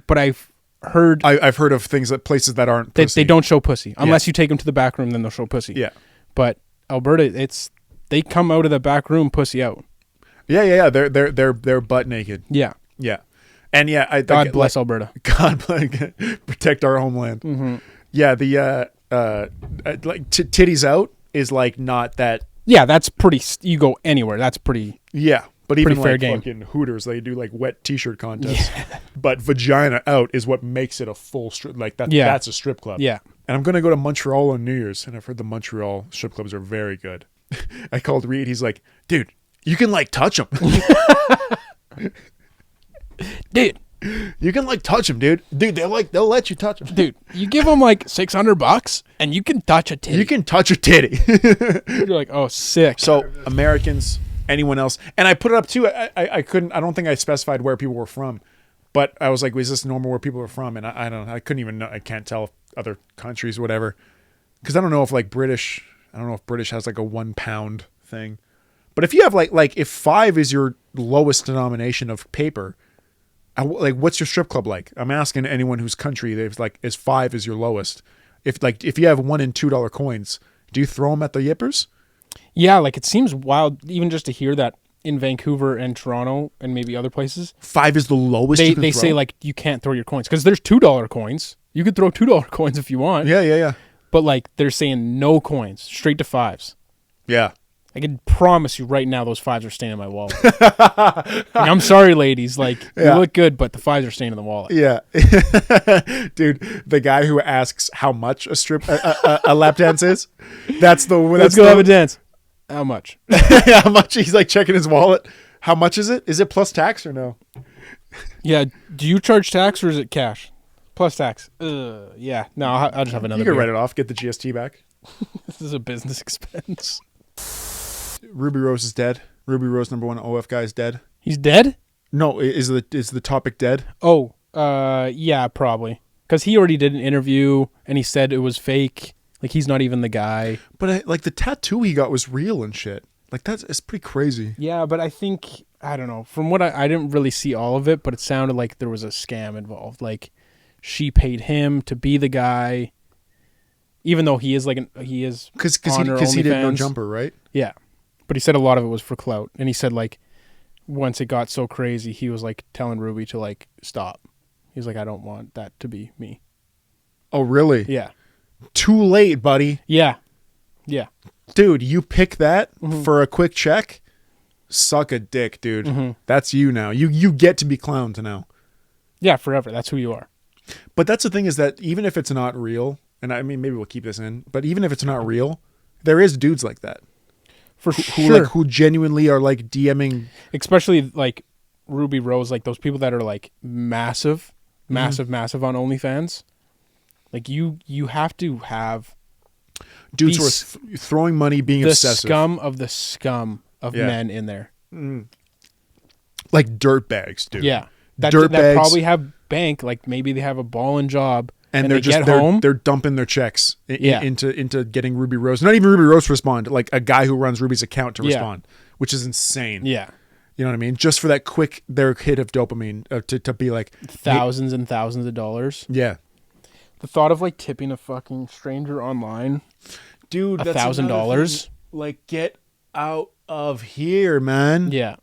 but I've heard of things that places that aren't pussy. They don't show pussy unless you take them to the back room. Then they'll show pussy. Yeah, but Alberta, they come out of the back room pussy out. Yeah. They're butt naked. Yeah. And God bless Alberta. God bless, protect our homeland. Mm-hmm. Yeah, the like titties out is like not that. Yeah, that's pretty. You go anywhere. That's pretty. Yeah, but Pretty even fair like game. fucking Hooters, they do like wet T-shirt contests. But vagina out is what makes it a full strip. Like that. Yeah. That's a strip club. Yeah. And I'm gonna go to Montreal on New Year's, and I've heard the Montreal strip clubs are very good. I called Reed. He's like, dude, you can like touch them. Dude. You can like touch them, dude. Dude, they'll let you touch them. Dude, you give them like $600 and you can touch a titty. You can touch a titty. You're like, oh, sick. So Americans, anyone else, and I put it up too. I couldn't. I don't think I specified where people were from, but I was like, was this normal where people were from? And I don't know. I couldn't even know. I can't tell if other countries, whatever, because I don't know if like British. I don't know if British has like a £1 thing, but if you have like if 5 is your lowest denomination of paper. Like, what's your strip club like? I'm asking anyone whose country they've like is 5 is your lowest. If you have $1 and $2 coins, do you throw them at the yippers? Yeah, like it seems wild even just to hear that in Vancouver and Toronto and maybe other places. 5 is the lowest. They say like you can't throw your coins because there's $2 coins. You could throw $2 coins if you want. Yeah. But like they're saying no coins, straight to 5s. Yeah. I can promise you right now those 5s are staying in my wallet. And I'm sorry, ladies. Like, you look good, but the 5s are staying in the wallet. Yeah. Dude, the guy who asks how much a lap dance is, that's the... Let's go have a dance. How much? How much? He's like checking his wallet. How much is it? Is it plus tax or no? Yeah. Do you charge tax or is it cash? Plus tax. Yeah. No, I'll just have another You can beer. write it off, get the GST back. This is a business expense. Rubi Rose is dead. Rubi Rose, #1 OF guy, is dead. He's dead? No, is the topic dead? Oh, yeah, probably. Because he already did an interview and he said it was fake. Like, he's not even the guy. But like the tattoo he got was real and shit. Like it's pretty crazy. Yeah, but I think, I don't know. From what I didn't really see all of it, but it sounded like there was a scam involved. Like, she paid him to be the guy, even though he is like he is because he did No Jumper, right? Yeah, but he said a lot of it was for clout, and he said like once it got so crazy, he was like telling Ruby to like stop. He's like, I don't want that to be me. Oh, really? Yeah. Too late, buddy. Yeah. Dude, you pick that for a quick check. Suck a dick, dude. That's you now. You get to be clowned now. Yeah, forever. That's who you are. But that's the thing is that even if it's not real, and I mean maybe we'll keep this in, but even if it's not real, there is dudes like that. For sure. Who genuinely are like DMing, especially like Rubi Rose, like those people that are like massive on OnlyFans. Like you have to have dudes who are throwing money, being the obsessive. the scum of men in there. Like dirt bags, dude. Yeah. That bags. Probably have bank, like maybe they have a balling job and they just get home. They're dumping their checks into getting Rubi Rose. Not even Rubi Rose to respond, like a guy who runs Ruby's account to respond, which is insane. Yeah. You know what I mean? Just for that quick hit of dopamine to be like thousands and thousands of dollars. Yeah. The thought of like tipping a fucking stranger online, dude, $1,000. Like, get out of here, man. Yeah,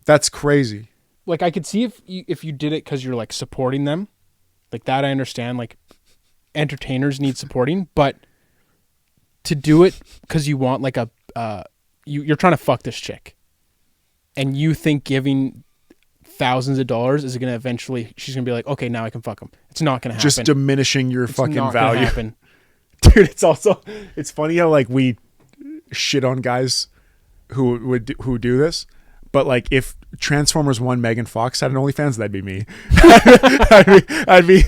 that's crazy. Like, I could see if you did it because you're like supporting them, like that. I understand. Like, entertainers need supporting, but to do it because you want like you're trying to fuck this chick, and you think giving thousands of dollars is going to eventually, she's going to be like, okay, now I can fuck him. It's not going to happen. Just diminishing your fucking value. Happen. Dude, it's funny how like we shit on guys who do this, but like if Transformers 1 Megan Fox had an OnlyFans, that'd be me. I'd be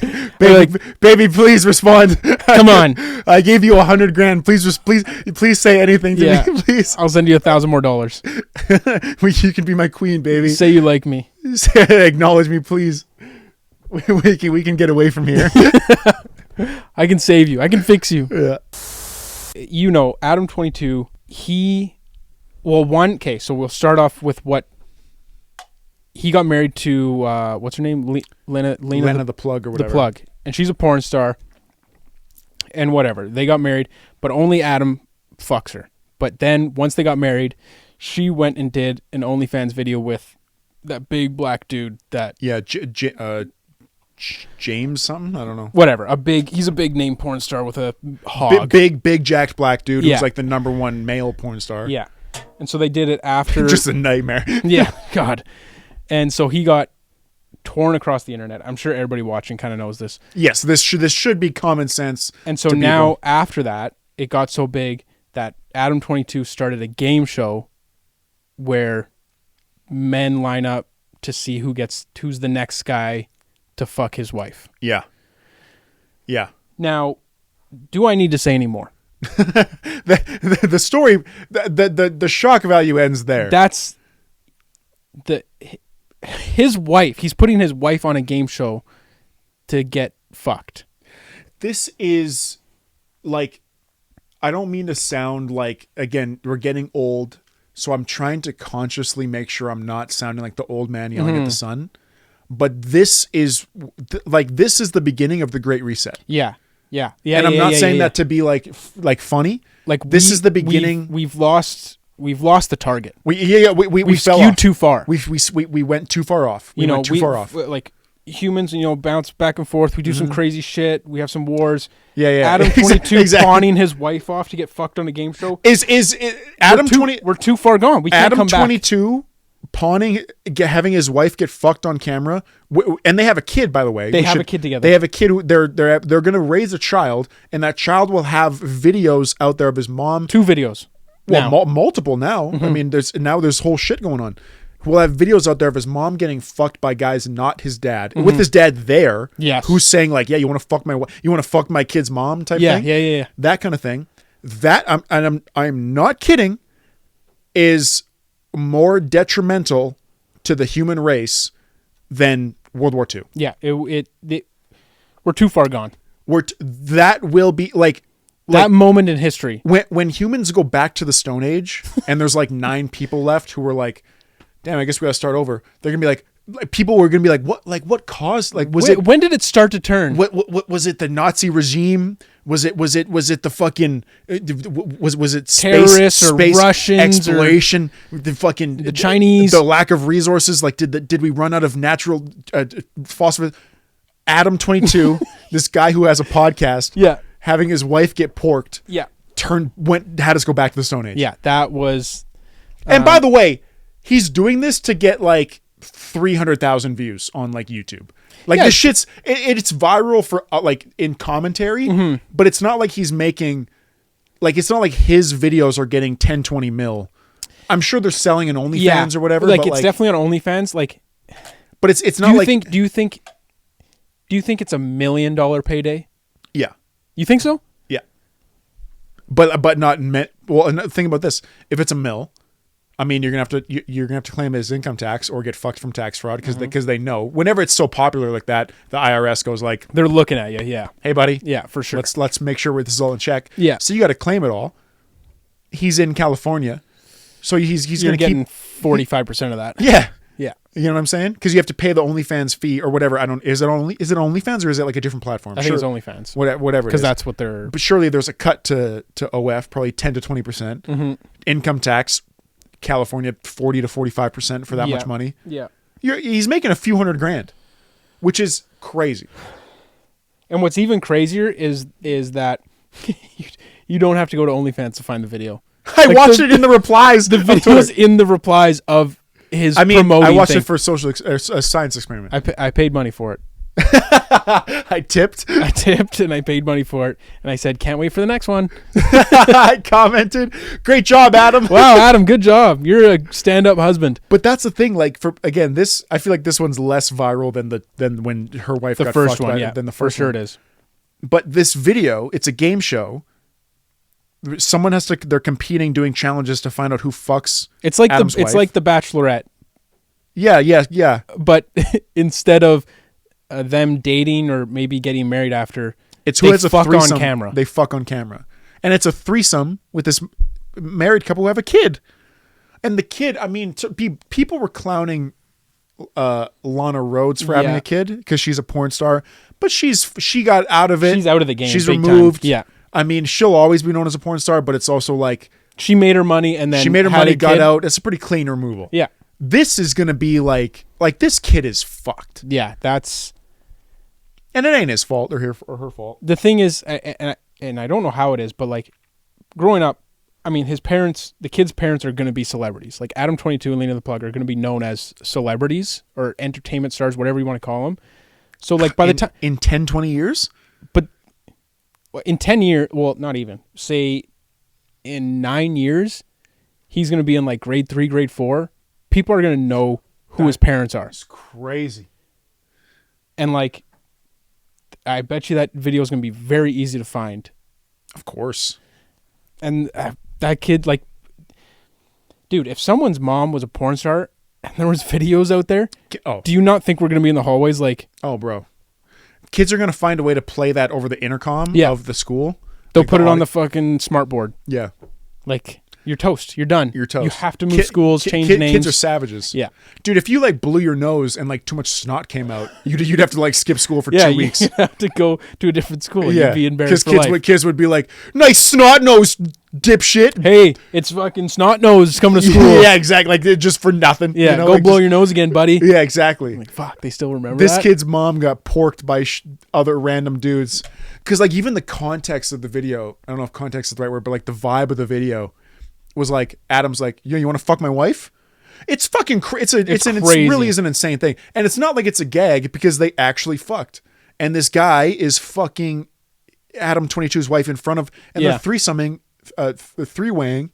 baby, please respond. Come on. I gave you $100,000. Please say anything to me, please. I'll send you $1,000 more. You can be my queen, baby. Say you like me. Acknowledge me, please. We can get away from here. I can save you. I can fix you. Yeah. You know, Adam22, okay, so we'll start off with what he got married to, what's her name? Lena the Plug or whatever. The Plug. And she's a porn star and whatever. They got married, but only Adam fucks her. But then once they got married, she went and did an OnlyFans video with that big black dude that... Yeah, James something. I don't know. Whatever. He's a big name porn star with a hog. Big jacked black dude Yeah. who's like the number one male porn star. Yeah. And so they did it after. Just a nightmare. Yeah. God. And so he got torn across the internet. I'm sure everybody watching kind of knows this. Yes, this should be common sense. And so now after that, it got so big that Adam22 started a game show where men line up to see who's the next guy to fuck his wife. Yeah. Yeah. Now, do I need to say any more? the story, the shock value ends there. That's his wife. He's putting his wife on a game show to get fucked. This is like, I don't mean to sound like, again, we're getting old, so I'm trying to consciously make sure I'm not sounding like the old man yelling at the sun. But this is this is the beginning of the Great Reset. Yeah. And I'm not saying that to be like funny. Like this is the beginning. We've lost the target. We fell skewed off. too far. We went too far off. We went too far off. Like humans, bounce back and forth. We do some crazy shit. We have some wars. Yeah. Adam22 exactly. pawning his wife off to get fucked on a game show. Is Adam20? We're too far gone. We can't come back. Adam22 pawning, having his wife get fucked on camera, and they have a kid, by the way. They have a kid together. They have a kid who they're going to raise a child, and that child will have videos out there of his mom. 2 videos. Well, multiple now. I mean, there's whole shit going on. We'll have videos out there of his mom getting fucked by guys not his dad, with his dad there. Yes. Who's saying like, yeah, you want to fuck my kid's mom type thing. Yeah. That kind of thing. That I'm not kidding. Is more detrimental to the human race than World War II. Yeah, we're too far gone. That will be like that moment in history. When humans go back to the Stone Age and there's like 9 people left who were like, damn, I guess we gotta start over. They're gonna be like people were gonna be like, what caused, like, when did it start to turn? What was it, the Nazi regime? Was it the fucking was it terrorists or space Russians exploration, the Chinese, the lack of resources? Like did we run out of natural phosphorus? Adam22, this guy who has a podcast, having his wife get porked, had us go back to the Stone Age. Yeah, that was. And by the way, he's doing this to get like 300,000 views on like YouTube. Like this shit's it's viral for like in commentary, but it's not like he's making, like, it's not like his videos are getting 10-20 mil. I'm sure they're selling an OnlyFans or whatever. Like, but it's definitely on OnlyFans. Like, but it's not like. Do you think it's $1 million payday? Yeah. You think so? Yeah. But not meant. Well, and think about this: if it's $1 million. I mean, you're gonna have to claim it as income tax or get fucked from tax fraud because they know whenever it's so popular like that, the IRS goes like, they're looking at you. Yeah. Hey, buddy. Yeah, for sure. Let's make sure this is all in check. Yeah. So you got to claim it all. He's in California, so he's You're gonna getting 45% of that. Yeah. Yeah. You know what I'm saying? Because you have to pay the OnlyFans fee or whatever. Is it OnlyFans or is it like a different platform? I think it's OnlyFans. Whatever. Because that's what they're. But surely there's a cut to OF, probably 10 to 20%. Income tax. California 40 to 45% for that much money. Yeah. He's making a few $100,000, which is crazy. And what's even crazier is that you don't have to go to OnlyFans to find the video. I watched it in the replies. The video was in the replies of his promoting I watched thing. it for a science experiment. I paid money for it. I tipped and I paid money for it, and I said, can't wait for the next one. I commented, great job, Adam. Wow, Adam, good job. You're a stand-up husband. But that's the thing, like, this, I feel like this one's less viral than when her wife got first fucked one, than the first for sure one. it is. But this video, it's a game show. Someone they're competing, doing challenges to find out who fucks It's like Adam's wife. It's like The Bachelorette. Yeah. But instead of them dating or maybe getting married after, it's who has a threesome on camera. They fuck on camera, and it's a threesome with this married couple who have a kid. And the kid, I mean, people were clowning Lana Rhodes for having a kid because she's a porn star, but she got out of it. She's out of the game. She's big removed. Time. Yeah. I mean, she'll always be known as a porn star, but it's also like she made her money and then she made her had money, a got kid. out. It's a pretty clean removal. Yeah. This is gonna be like this kid is fucked. Yeah, that's And it ain't his fault or her fault. The thing is, and I don't know how it is, but like growing up, I mean, his parents, the kid's parents are going to be celebrities. Like Adam22 and Lena the Plug are going to be known as celebrities or entertainment stars, whatever you want to call them. So like by the time... In 10, 20 years? But in 10 years, well, not even. Say in 9 years, he's going to be in like grade 3, grade 4. People are going to know who his parents are. It's crazy. And like, I bet you that video is going to be very easy to find. Of course. And that kid, like, dude, if someone's mom was a porn star and there was videos out there, do you not think we're going to be in the hallways like... Oh, bro. Kids are going to find a way to play that over the intercom of the school. They'll put it on the fucking smart board. Yeah. Like, you're toast. You're done. You're toast. You have to move schools, change names. Kids are savages. Yeah. Dude, if you, like, blew your nose and, like, too much snot came out, you'd have to, like, skip school for 2 weeks. You'd have to go to a different school. You'd be embarrassed for life. Kids would be like, nice snot nose, dipshit. Hey, it's fucking snot nose coming to school. Yeah, exactly. Like, just for nothing. Yeah, you know? go like, blow your nose again, buddy. Yeah, exactly. Like, fuck, they still remember this that? Kid's mom got porked by other random dudes. Because, like, even the context of the video, I don't know if context is the right word, but, like, the vibe of the video was like, Adam's like, yo, you want to fuck my wife? It's fucking crazy. It really is an insane thing. And it's not like it's a gag because they actually fucked. And this guy is fucking Adam22's wife in front of, and they're threesoming, three-weighing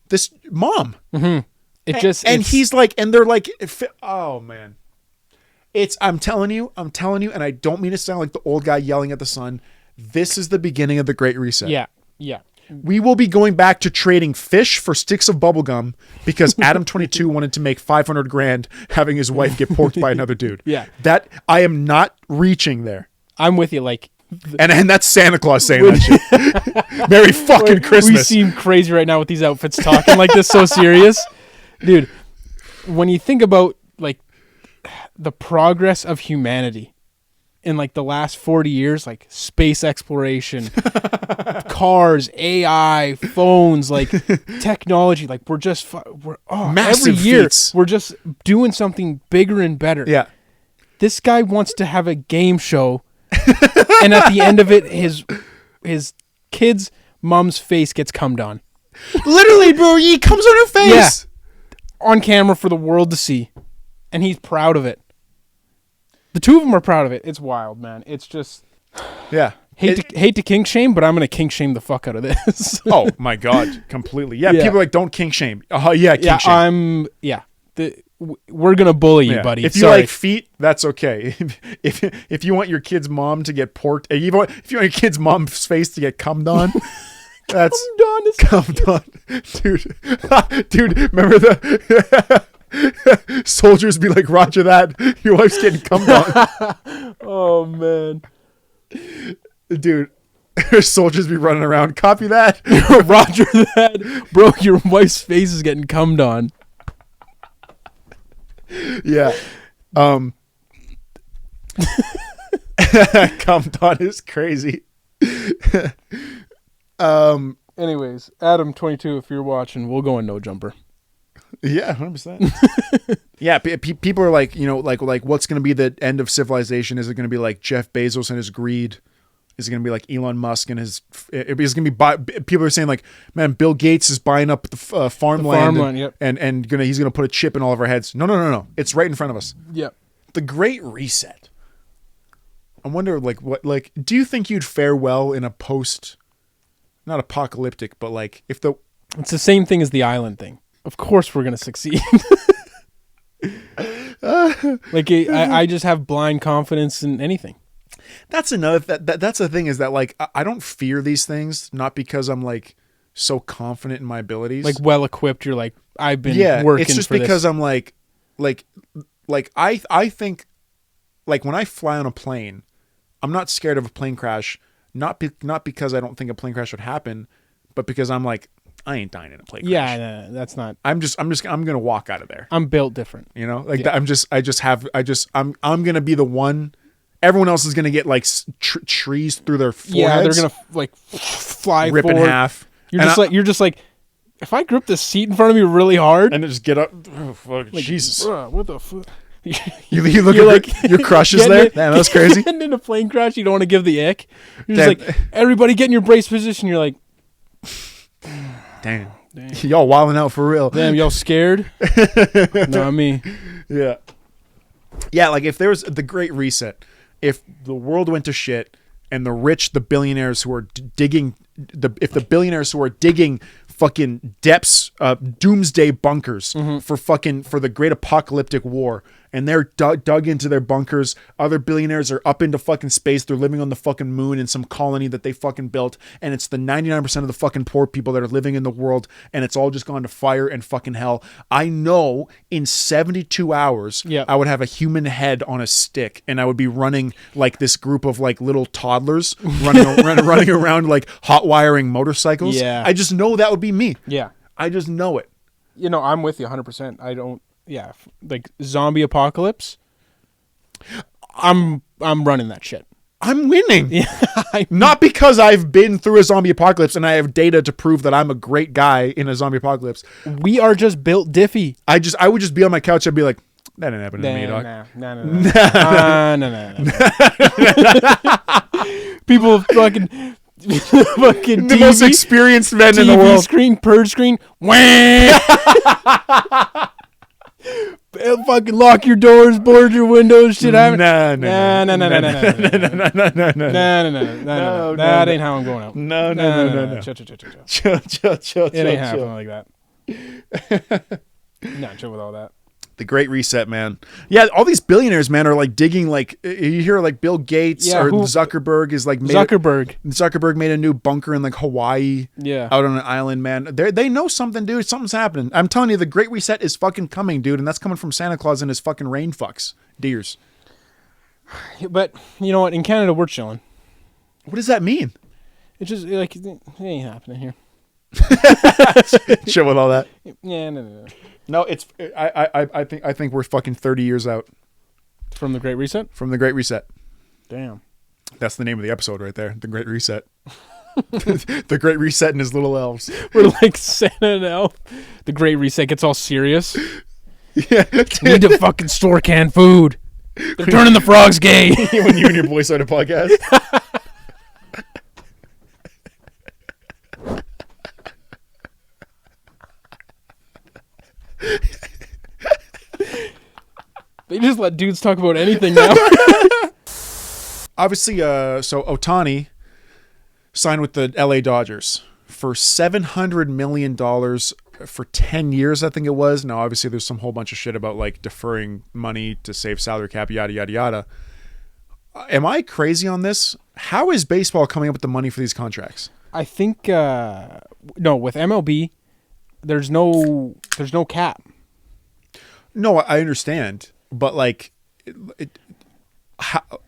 this mom. Mm-hmm. And he's like, and they're like, oh man. I'm telling you, and I don't mean to sound like the old guy yelling at the sun. This is the beginning of the Great Reset. Yeah. Yeah. We will be going back to trading fish for sticks of bubblegum because Adam22 wanted to make $500,000 having his wife get porked by another dude. Yeah. That I am not reaching there. I'm with you. Like, and that's Santa Claus saying that shit. Merry fucking Christmas. We seem crazy right now with these outfits talking like this so serious. Dude, when you think about like the progress of humanity in like the last 40 years, like space exploration, cars, AI, phones, like technology, like massive every year feats. we're just doing something bigger and better. Yeah. This guy wants to have a game show and at the end of it his kid's mom's face gets cummed on. Literally, bro, he comes on her face. Yeah. On camera for the world to see. And he's proud of it. The two of them are proud of it. It's wild, man. It's just... Yeah. Hate to kink shame, but I'm going to kink shame the fuck out of this. Oh, my God. Completely. Yeah, people are like, don't kink shame. Kink shame. We're going to bully you, buddy. If you like feet, that's okay. If you want your kid's mom to get porked, if you want your kid's mom's face to get cummed on... That's cummed on. Dude, remember the... Soldiers be like, Roger that. Your wife's getting cummed on. Oh, man. Dude, soldiers be running around. Copy that. Roger that. Bro, your wife's face is getting cummed on. Yeah. Cummed on is crazy. Anyways, Adam22, if you're watching, we'll go in no jumper. Yeah, 100%. Yeah, people are like, like what's going to be the end of civilization? Is it going to be like Jeff Bezos and his greed? Is it going to be like Elon Musk and his... It's going to be... People are saying like, man, Bill Gates is buying up the farmland. And he's going to put a chip in all of our heads. No. It's right in front of us. Yep. The Great Reset. I wonder, do you think you'd fare well in a post... Not apocalyptic, but like, if the... It's the same thing as the island thing. Of course we're going to succeed. Like, I just have blind confidence in anything. That's another... That's the thing is that, like, I don't fear these things, not because I'm, like, so confident in my abilities. Like, well-equipped, you're like, I've been working it's just for because this. I'm, like, I think, like, when I fly on a plane, I'm not scared of a plane crash, not because I don't think a plane crash would happen, but because I'm like, I ain't dying in a plane crash. Yeah, no, that's not. I'm gonna walk out of there. I'm built different. You know, like I'm gonna be the one. Everyone else is gonna get like trees through their foreheads. Yeah, they're gonna like fly, rip forward. in half. You're just like, if I grip the seat in front of me really hard and just get up, oh, fuck, like, Jesus, what the fuck? You look You're at like- your crush is there. Damn, that was crazy. Getting in a plane crash, you don't want to give the ick. You're just Damn. like, everybody get in your brace position. You're like, Damn. Y'all wilding out for real. damn, y'all scared? Not me. Yeah. Yeah, like if there was the Great Reset, if the world went to shit and the rich, the billionaires who are digging, if the billionaires who are digging fucking depths, doomsday bunkers for the great apocalyptic war, and they're dug into their bunkers. Other billionaires are up into fucking space. They're living on the fucking moon in some colony that they fucking built. And it's the 99% of the fucking poor people that are living in the world. And it's all just gone to fire and fucking hell. I know in 72 hours, Yep. I would have a human head on a stick. And I would be running like this group of like little toddlers running around like hot wiring motorcycles. Yeah. I just know that would be me. Yeah. I just know it. You know, I'm with you 100%. I don't, like zombie apocalypse. I'm running that shit. I'm winning. Yeah. Not because I've been through a zombie apocalypse and I have data to prove that I'm a great guy in a zombie apocalypse. We are just built diffy. I would just be on my couch. I'd be like, that didn't happen to me, dog. No. People fucking The TV, most experienced men in the TV world. screen, purge screen. Wham! Fucking lock your doors, board your windows, shit happen. No. No. That no. ain't how I'm going out. No. Chill. Chill. It ain't happening like that. Not chill with all that. The Great Reset, man. Yeah, all these billionaires, man, are like digging. Like you hear, like Bill Gates or Zuckerberg is like Zuckerberg made a new bunker in like Hawaii. Yeah, out on an island, man. They know something, dude. Something's happening. I'm telling you, the Great Reset is fucking coming, dude, and that's coming from Santa Claus and his fucking rain fucks deers. but you know what? In Canada, we're chilling. What does that mean? It's just like it ain't happening here. Chill with all that. Yeah, no. No, it's I think we're fucking 30 years out From the Great Reset? from the Great Reset. Damn. That's the name of the episode right there. The Great Reset. The Great Reset and his little elves. We're like Santa and Elf. The Great Reset gets all serious. Yeah. We need to fucking store canned food. They're turning the frogs gay. When you and your boy start a podcast. They just let dudes talk about anything now. Obviously, so Ohtani signed with the LA Dodgers for $700 million for 10 years, I think it was. Now, obviously, there's some whole bunch of shit about like deferring money to save salary cap, yada, yada, yada. Am I crazy on this? How is baseball coming up with the money for these contracts? I think no, with MLB, there's no cap. No, I understand, but like,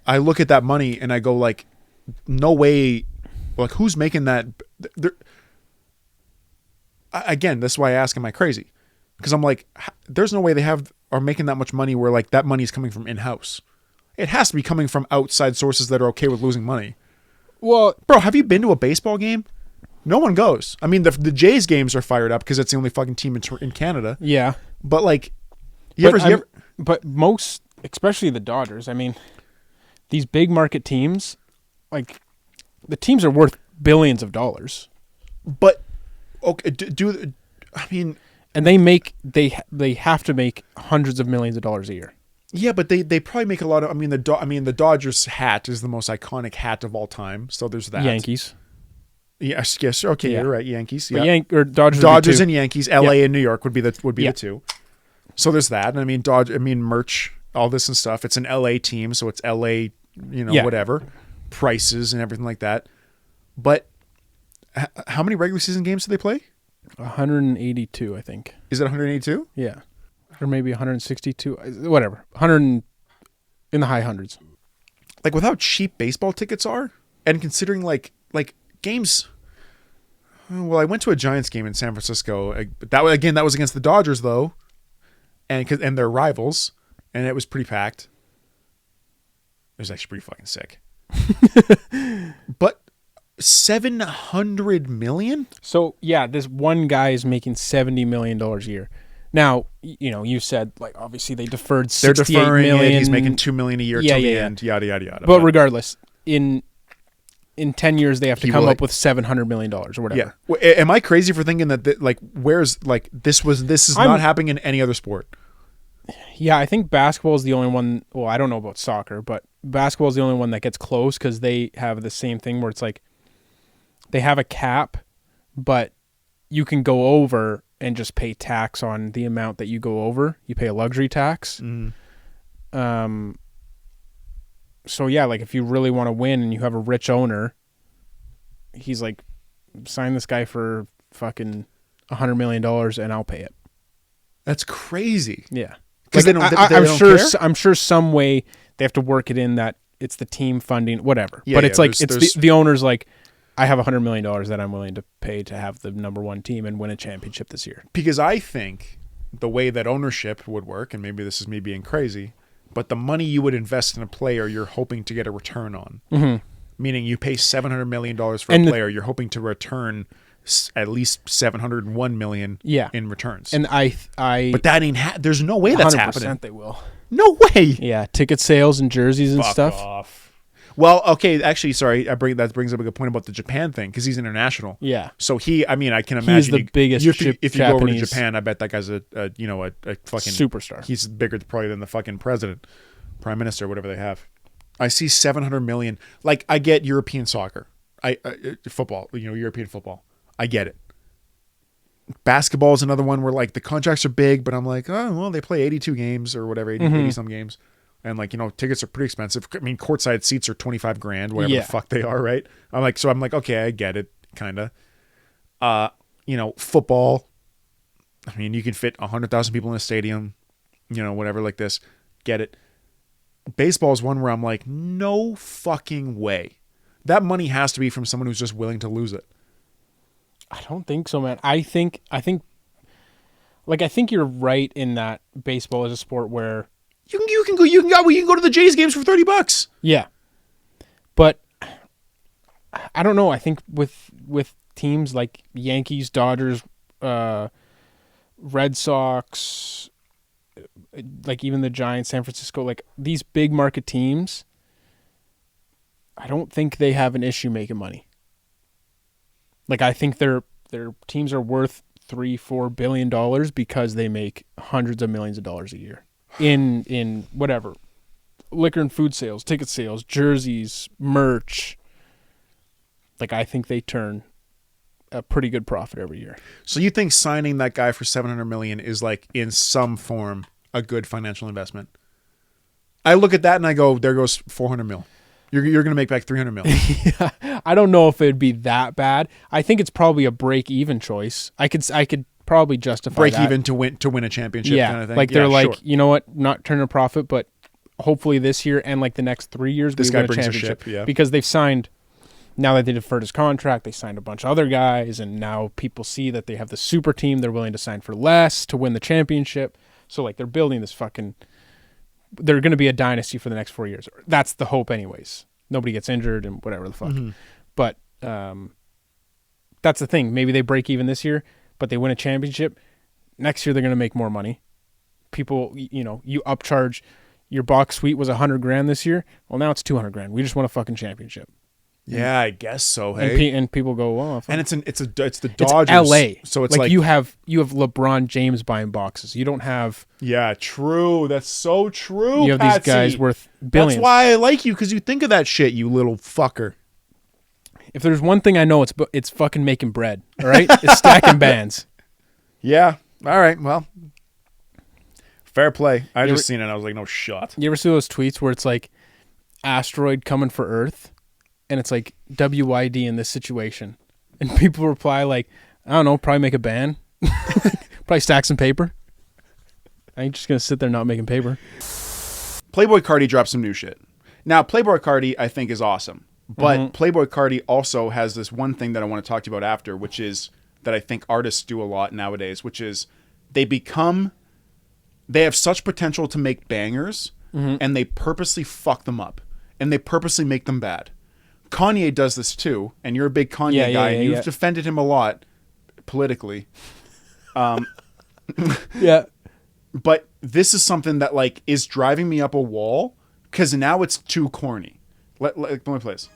I look at that money and I go like, no way, like who's making that? Again, that's why I ask, am I crazy? Because I'm like, there's no way they are making that much money where like that money is coming from in-house. It has to be coming from outside sources that are okay with losing money. Well, bro, have you been to a baseball game? No one goes. I mean, the Jays games are fired up because it's the only fucking team in Canada. yeah. But like, but most, especially the Dodgers, I mean, these big market teams, like the teams are worth billions of dollars. But okay, and they have to make hundreds of millions of dollars a year. Yeah, but they probably make a lot of. I mean, the Dodgers hat is the most iconic hat of all time. So there's that. Yankees. Yes. Okay, yeah. You're right. Yankees. But Yeah. Dodgers and Yankees. LA and New York would be the two. So there's that. And I mean, merch, all this and stuff. It's an LA team, so it's LA, whatever, prices and everything like that. But how many regular season games do they play? 182, I think. Is it 182? Yeah. Or maybe 162, whatever. 100 in the high hundreds. Like with how cheap baseball tickets are, and considering like games. Well, I went to a Giants game in San Francisco. That was against the Dodgers though, and they're rivals, and it was pretty packed. It was actually pretty fucking sick. But 700 million? So yeah, this one guy is making $70 million a year. Now, you said like obviously they deferred They're 68 deferring million. it. He's making $2 million a year till the end. Yada yada yada. But regardless, in 10 years they have to come up with $700 million or whatever. Yeah. Am I crazy for thinking that like where's like this is not happening in any other sport? Yeah, I think basketball is the only one. Well, I don't know about soccer, but basketball is the only one that gets close because they have the same thing where it's like they have a cap, but you can go over and just pay tax on the amount that you go over. You pay a luxury tax. So yeah, like if you really want to win and you have a rich owner, he's like, sign this guy for fucking $100 million and I'll pay it. That's crazy. Yeah. Because I'm sure some way they have to work it in that it's the team funding, whatever. Yeah, but it's like there's the owner's like, I have $100 million that I'm willing to pay to have the number one team and win a championship this year. Because I think the way that ownership would work, and maybe this is me being crazy, but the money you would invest in a player, you're hoping to get a return on. Mm-hmm. Meaning you pay $700 million for a player, you're hoping to return at least $701 million in returns. And but that ain't there's no way that's happening. 100% they will. No way. Yeah, ticket sales and jerseys and stuff. Off. Well, okay, actually, sorry, that brings up a good point about the Japan thing because he's international. Yeah. So I can imagine he's the biggest. If you go over to Japan, I bet that guy's a fucking superstar. He's bigger probably than the fucking president, prime minister, whatever they have. I see 700 million. Like I get European soccer, football, European football. I get it. Basketball is another one where like the contracts are big, but I'm like, oh well, they play 82 games or whatever, 80 some games. And like, tickets are pretty expensive. I mean, courtside seats are $25,000, whatever the fuck they are, right? I'm like, okay, I get it, kind of. Football. I mean, you can fit 100,000 people in a stadium, whatever like this. Get it. Baseball is one where I'm like, no fucking way. That money has to be from someone who's just willing to lose it. I don't think so, man. I think you're right in that baseball is a sport where you can go to the Jays games for $30. Yeah. But I don't know. I think with teams like Yankees, Dodgers, Red Sox, like even the Giants, San Francisco, like these big market teams, I don't think they have an issue making money. Like I think their teams are worth $3-4 billion because they make hundreds of millions of dollars a year in whatever, liquor and food sales, ticket sales, jerseys, merch. Like I think they turn a pretty good profit every year. So you think signing that guy for $700 million is like in some form a good financial investment? I look at that and I go, there goes $400 million. You're going to make back $300 million. Yeah, I don't know if it'd be that bad. I think it's probably a break-even choice. I could probably justify break that. even to win a championship kind of thing. Like they're like, you know what, not turn a profit, but hopefully this year and like the next 3 years this we guy win a brings championship. A ship, yeah. Because they've signed, now that they deferred his contract, they signed a bunch of other guys, and now people see that they have the super team. They're willing to sign for less to win the championship. So like they're building this they're going to be a dynasty for the next 4 years. That's the hope anyways. Nobody gets injured and whatever the fuck. Mm-hmm. But that's the thing. Maybe they break even this year, but they win a championship. Next year they're going to make more money. People, you upcharge. Your box suite was $100,000 this year. Well, now it's $200,000. We just won a fucking championship. Yeah, I guess so. Hey, and people go, well, and it's the Dodgers. It's LA, so it's like you have LeBron James buying boxes. You don't have. Yeah, true. That's so true. You have Patsy. These guys worth billions. That's why I like you, because you think of that shit, you little fucker. If there's one thing I know, it's fucking making bread. All right, it's stacking bands. Yeah. All right. Well, fair play. I just seen it. And I was like, no shot. You ever see those tweets where it's like asteroid coming for Earth? And it's like WYD in this situation. And people reply like, I don't know, probably make a band. Probably stack some paper. I ain't just going to sit there not making paper. Playboi Carti dropped some new shit. Now, Playboi Carti, I think, is awesome. But Playboi Carti also has this one thing that I want to talk to you about after, which is that I think artists do a lot nowadays, which is they have such potential to make bangers, and they purposely fuck them up. And they purposely make them bad. Kanye does this too, and you're a big Kanye guy, and you've defended him a lot politically. Yeah. But this is something that like is driving me up a wall because now it's too corny. Let me play this.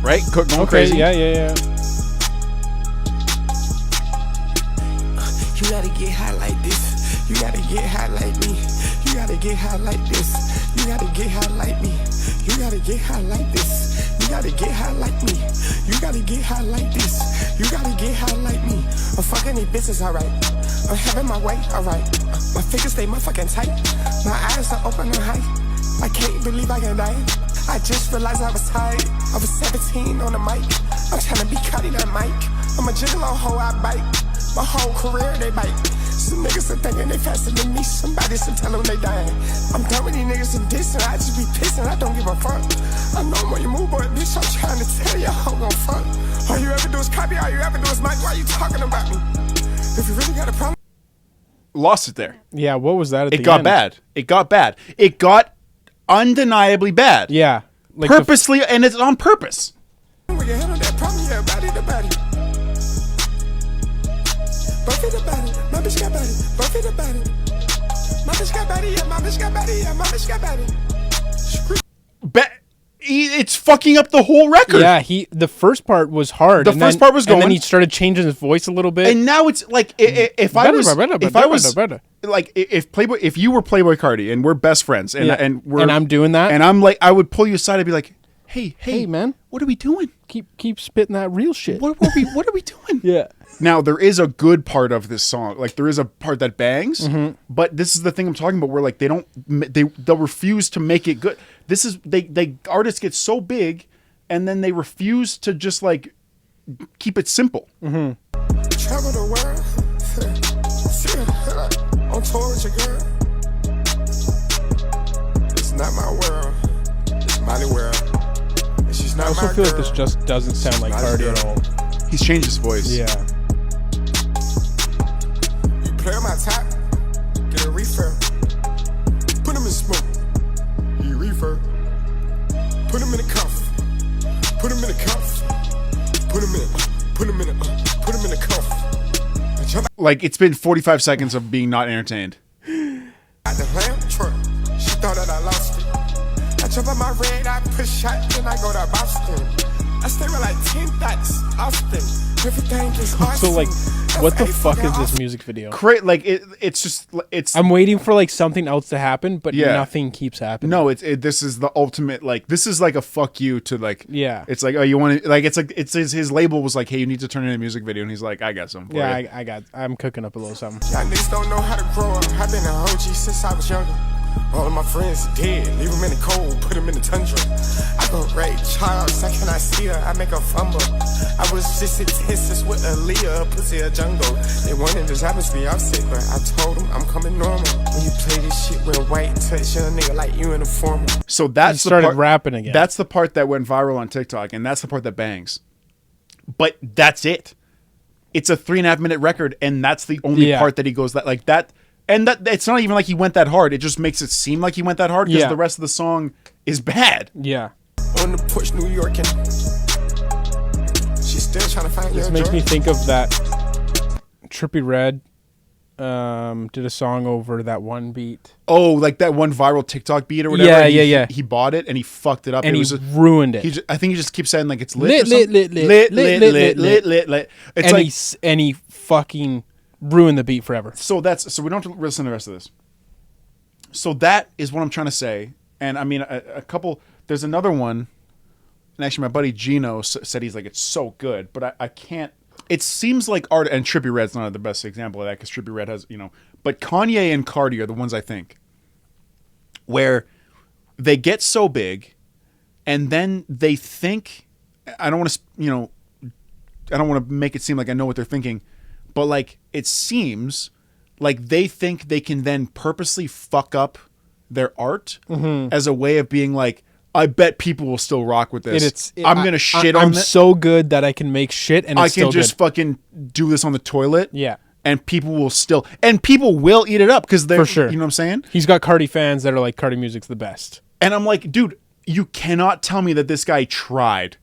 Right? Going crazy. Yeah. You gotta get high like this. You gotta get high like me. You gotta get high like this. You gotta get high like me. You gotta get high like this. You gotta get high like me. You gotta get high like this. You gotta get high like me. I'm fucking these bitches, alright. I'm having my way, alright. My fingers stay motherfucking tight. My eyes are open and high. I can't believe I can die. I just realized I was tired. I was 17 on the mic. I'm trying to be cutting that mic. I'm a gigolo hoe, I bite. My whole career, they bite. Some niggas are thinking they faster than me. Somebody should tell them they dying. I'm done with these niggas and dissing. I just be pissing, I don't give a fuck. I know when you move, boy, bitch, I'm trying to tell you how gon' fuck. All you ever do is copy, all you ever do is mic. Why you talking about me? If you really got a problem. Lost it there. Yeah, what was that at the end? It got bad. It got bad. It got undeniably bad. Yeah. Like purposely, and it's on purpose. When you handle that problem, yeah, body to body. Buffy the body, my bitch got body. Buffy the body. My bitch got body, yeah, my bitch got body, yeah, my bitch got body. It's fucking up the whole record. Yeah, the first part was hard. The first part was going, and then he started changing his voice a little bit. And now it's like if you were Playboi Carti and we're best friends, and I'm doing that, and I'm like, I would pull you aside and be like, hey, man, what are we doing? Keep spitting that real shit. What are we doing? Yeah. Now there is a good part of this song. Like there is a part that bangs, but this is the thing I'm talking about. Where like they'll refuse to make it good. This is they artists get so big, and then they refuse to just like keep it simple. Travel the world, on tour with your girl. It's not my world, it's my world. And she's not I also my feel girl. like this just doesn't sound like Carti at all. He's changed his voice. Yeah. You play on my top, get a refill. Put him in smoke, you reefer. Put him in a cuff, put him in a cuff. Put him in a cuff. Like it's been 45 seconds of being not entertained. At the lamp truck, she thought that I lost it. I jump on my red, I push shot, then I go to Boston. I stay with like 10 thoughts, often. Everything is awesome. So like, what the fuck is this music video? Like it's I'm waiting for like something else to happen, but Yeah. nothing keeps happening. No, this is the ultimate, like, this is like a fuck you to like, Yeah. It's like, oh, you want to, like, it's like, it's his label was like, hey, you need to turn in a music video. And he's like, I got some for Yeah, you. I'm cooking up a little something. Y'all niggas don't know how to grow up. I've been an OG since I was younger. All of my friends are dead. Leave them in the cold, put them in the tundra. I go Ray Charles, I cannot see her, I make her fumble. I was just in Texas with Aaliyah, pussy a jungle. They wanted this happens to be Offset, but I told them I'm coming normal. When you play this shit with a white touch, young nigga like you in a formal. So that's He started the part, rapping again. That's the part that went viral on TikTok, and that's the part that bangs. But that's it. It's a 3.5 minute record, and that's the only part that he goes that like that. And that it's not even like he went that hard. It just makes it seem like he went that hard because the rest of the song is bad. Yeah. On the porch, New York, and she's still trying to find This your makes joy. me think of that Trippie Redd did a song over that one beat. Oh, like that one viral TikTok beat or whatever. Yeah. He bought it and he fucked it up. And it he ruined it. I think he just keeps saying like it's lit. Lit, or something. lit. It's And he fucking ruined the beat forever. so we don't have to listen to the rest of this. So that is what I'm trying to say. And I mean, a couple. There's another one, and actually, my buddy Gino said he's like it's so good, but I can't. It seems like art, and Trippie Redd's not the best example of that because Trippie Redd has but Kanye and Carti are the ones I think where they get so big, and then they think I don't want to I don't want to make it seem like I know what they're thinking, but like it seems like they think they can then purposely fuck up their art as a way of being like, I bet people will still rock with this. I'm gonna shit on I'm this. so good that I can make shit and it's I still can just good. fucking do this on the toilet. Yeah. And people will eat it up because they're For sure. You know what I'm saying? He's got Carti fans that are like, Carti music's the best. And I'm like, dude, you cannot tell me that this guy tried.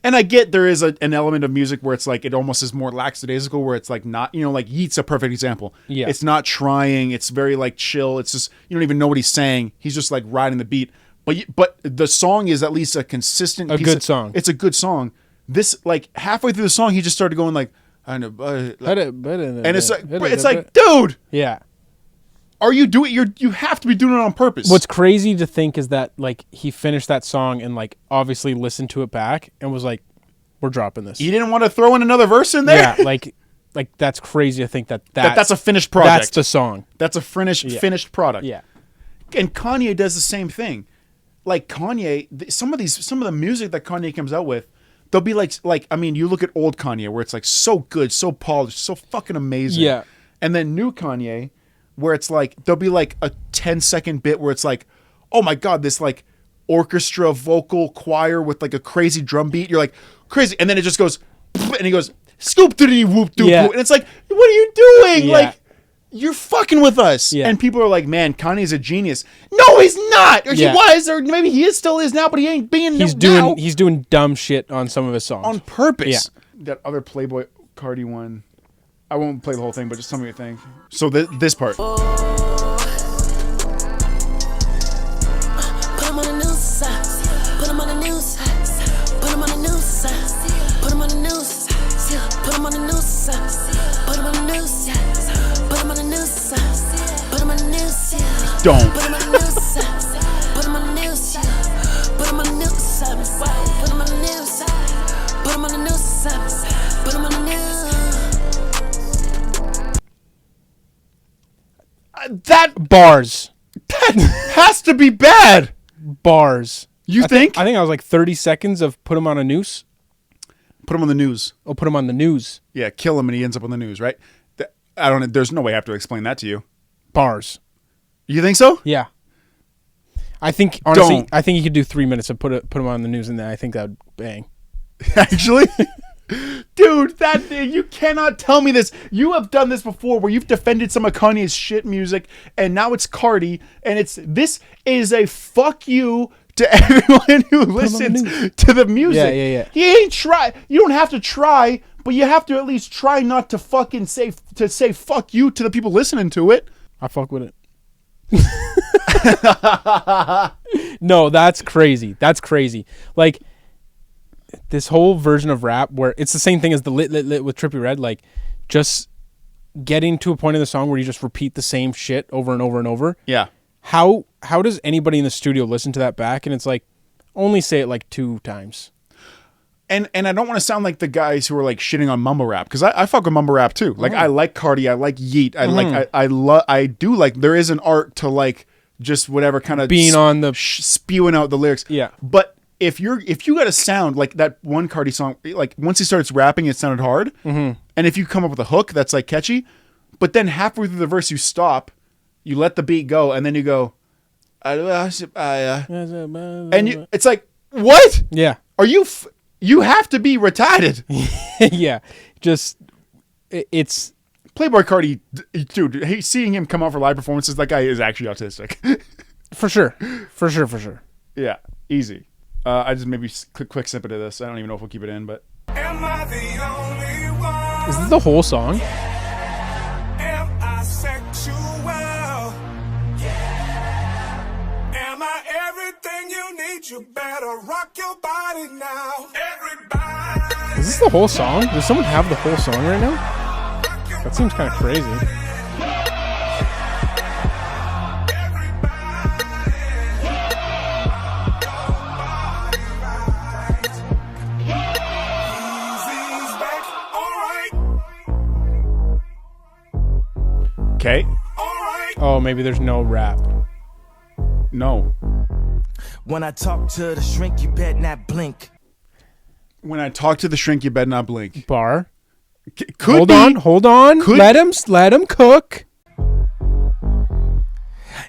And I get there is an element of music where it's like it almost is more lackadaisical, where it's like not, like Yeat's a perfect example. Yeah. It's not trying. It's very like chill. It's just, you don't even know what he's saying. He's just like riding the beat. But the song is at least a consistent good song. It's a good song. This, like halfway through the song, he just started going like, I know, and it's like, dude. Yeah. Are you doing? You have to be doing it on purpose. What's crazy to think is that like he finished that song and like obviously listened to it back and was like, "We're dropping this." He didn't want to throw in another verse in there. Yeah, like that's crazy to think that's a finished project. That's the song. That's a finished product. Yeah. And Kanye does the same thing. Like Kanye, some of the music that Kanye comes out with, they'll be like I mean, you look at old Kanye where it's like so good, so polished, so fucking amazing. Yeah. And then new Kanye, where it's like there'll be like a 10-second bit where it's like, oh my god, this like orchestra vocal choir with like a crazy drum beat. You're like, crazy, and then it just goes, and he goes scoop diddy whoop doop, and it's like, what are you doing? Yeah. Like, you're fucking with us. Yeah. And people are like, man, Kanye's a genius. No, he's not. Or he was, or maybe he still is now, but he ain't being. He's doing dumb shit on some of his songs on purpose. Yeah. That other Playboi Carti one, I won't play the whole thing, but just tell me what you think. So this part. Put him on the news, put him on the news, put him on the news, put him on the news, put him on the news, put him on the news, put him on the news, put him on the news. Don't. Put him on the news, put him on the news, put him on the news, put him on the news, put him on the news, put him on the news. That bars. That has to be bad. Bars. You think? I think I was like 30 seconds of put him on a noose. Put him on the news. Oh, put him on the news. Yeah, kill him and he ends up on the news, right? I don't know. There's no way I have to explain that to you. Bars. You think so? Yeah. I think honestly, I think you could do 3 minutes and put him on the news, and then I think that would bang. Actually. Dude, you cannot tell me this. You have done this before where you've defended some of Kanye's shit music, and now it's Carti, and this is a fuck you to everyone who listens to the music. Yeah. He ain't try. You don't have to try, but you have to at least try not to fucking say fuck you to the people listening to it. I fuck with it. No, that's crazy. That's crazy. Like, this whole version of rap where it's the same thing as the lit with Trippie Redd, like just getting to a point in the song where you just repeat the same shit over and over and over. Yeah. How does anybody in the studio listen to that back? And it's like, only say it like 2 times. And I don't want to sound like the guys who are like shitting on mumble rap, because I fuck with mumble rap too. Like I like Carti, I like Yeat, I do like, there is an art to like just whatever kind of being on the spewing out the lyrics. Yeah. But if you got a sound like that one Carti song, like once he starts rapping, it sounded hard. Mm-hmm. And if you come up with a hook that's like catchy, but then halfway through the verse you stop, you let the beat go, and then you go, and it's like, what? Yeah. Are you? You have to be retarded. Yeah. Just it's Playboi Carti, dude. Hey, seeing him come out for live performances, that guy is actually autistic. For sure. Yeah, easy. I just maybe quick snippet of this. I don't even know if we'll keep it in, but. Am I the only one? Is this the whole song? Am I sexual? Yeah. Am I everything you need? You better rock your body now. Everybody. Is this the whole song? Does someone have the whole song right now? That seems kind of crazy. Okay. Oh, maybe there's no rap. No. When I talk to the shrink, you better not blink. When I talk to the shrink, you better not blink. Bar. Could Hold on. Let him cook.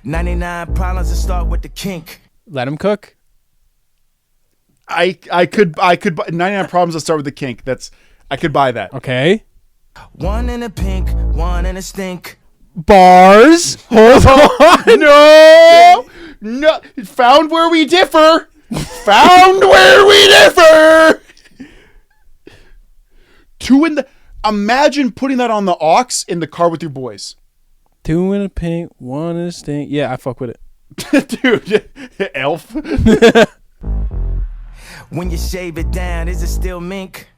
99 problems that start with the kink. Let him cook. I could buy 99 problems that start with the kink. I could buy that. Okay. One in a pink, one in a stink. Bars. Hold on. No. Found where we differ. found where we differ. Imagine putting that on the aux in the car with your boys. 2 in a pink, 1 in a stink. Yeah, I fuck with it. Dude, Elf. When you shave it down, is it still mink?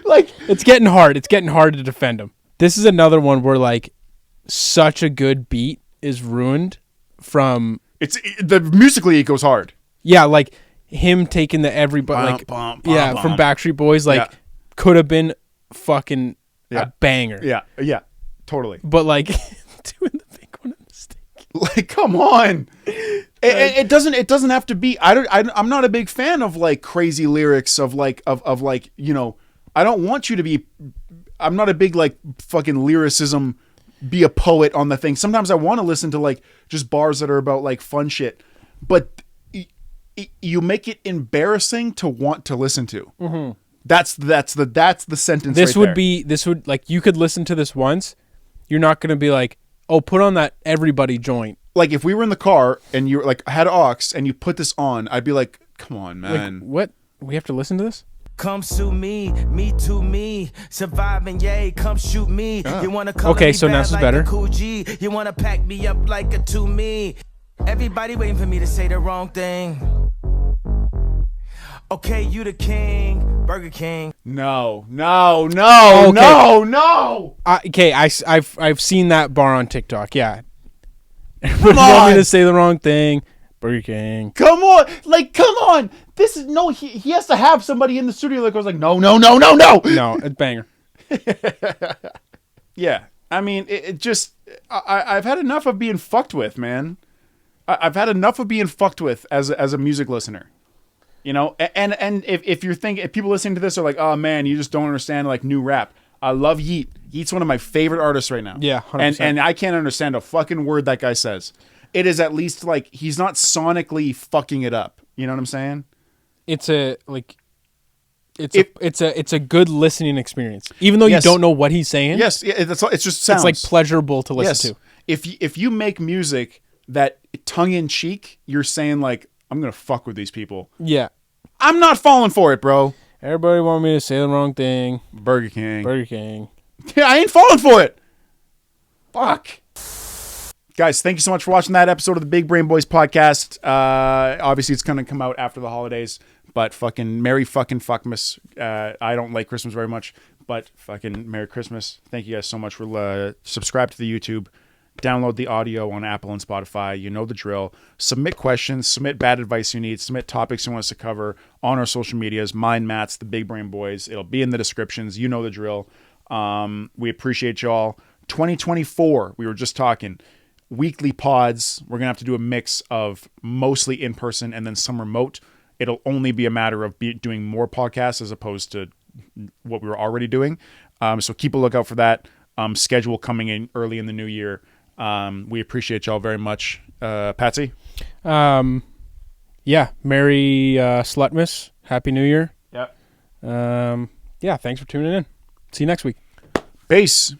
Like, it's getting hard. It's getting hard to defend him. This is another one where like such a good beat is ruined from musically it goes hard. Yeah, like him taking the everybody from Backstreet Boys, like could have been fucking a banger. Yeah, totally. But like doing the big one in the stink. Like, come on. It doesn't have to be. I'm not a big fan of like crazy lyrics of like you know. I don't want you to be. I'm not a big like fucking lyricism. Be a poet on the thing. Sometimes I want to listen to like just bars that are about like fun shit, but you make it embarrassing to want to listen to. Mm-hmm. That's the sentence. This right would there. Like you could listen to this once. You're not gonna be like, oh, put on that everybody joint. Like if we were in the car and you were like had aux and you put this on, I'd be like, come on, man. Like, what? We have to listen to this? Come sue me to me, surviving, yay, come shoot me. You wanna color okay, me so bad now this is like better. A cool G. You wanna pack me up like a to me. Everybody waiting for me to say the wrong thing. Okay, you the king, Burger King. No. Okay, I've seen that bar on TikTok. Yeah. Come want me on. to say the wrong thing. Burger King. Come on. This is no. He has to have somebody in the studio that goes like, no. No, it's banger. Yeah, I mean, it just. I've had enough of being fucked with, man. I've had enough of being fucked with as a music listener. You know, and if you're thinking, if people listening to this are like, oh man, you just don't understand like new rap. I love Yeet. Yeet's one of my favorite artists right now. Yeah, 100%. And I can't understand a fucking word that guy says. It is at least like he's not sonically fucking it up. You know what I'm saying? It's a good listening experience, even though you don't know what he's saying. Yes, it's just sounds. It's like pleasurable to listen to. If you make music that tongue in cheek, you're saying like, I'm gonna fuck with these people. Yeah, I'm not falling for it, bro. Everybody want me to say the wrong thing. Burger King. Yeah, I ain't falling for it. Fuck. Guys, thank you so much for watching that episode of the Big Brain Boys podcast. Obviously, it's going to come out after the holidays, but fucking Merry fucking Fuckmas. I don't like Christmas very much, but fucking Merry Christmas. Thank you guys so much for subscribe to the YouTube. Download the audio on Apple and Spotify. You know the drill. Submit questions. Submit bad advice you need. Submit topics you want us to cover on our social medias. Mine, Matt's, the Big Brain Boys. It'll be in the descriptions. You know the drill. We appreciate y'all. 2024, we were just talking. Weekly pods. We're going to have to do a mix of mostly in person and then some remote. It'll only be a matter of doing more podcasts as opposed to what we were already doing. So keep a lookout for that. Schedule coming in early in the new year. We appreciate y'all very much. Patsy? Yeah. Merry Slutmas. Happy New Year. Yep. Yeah. Thanks for tuning in. See you next week. Peace.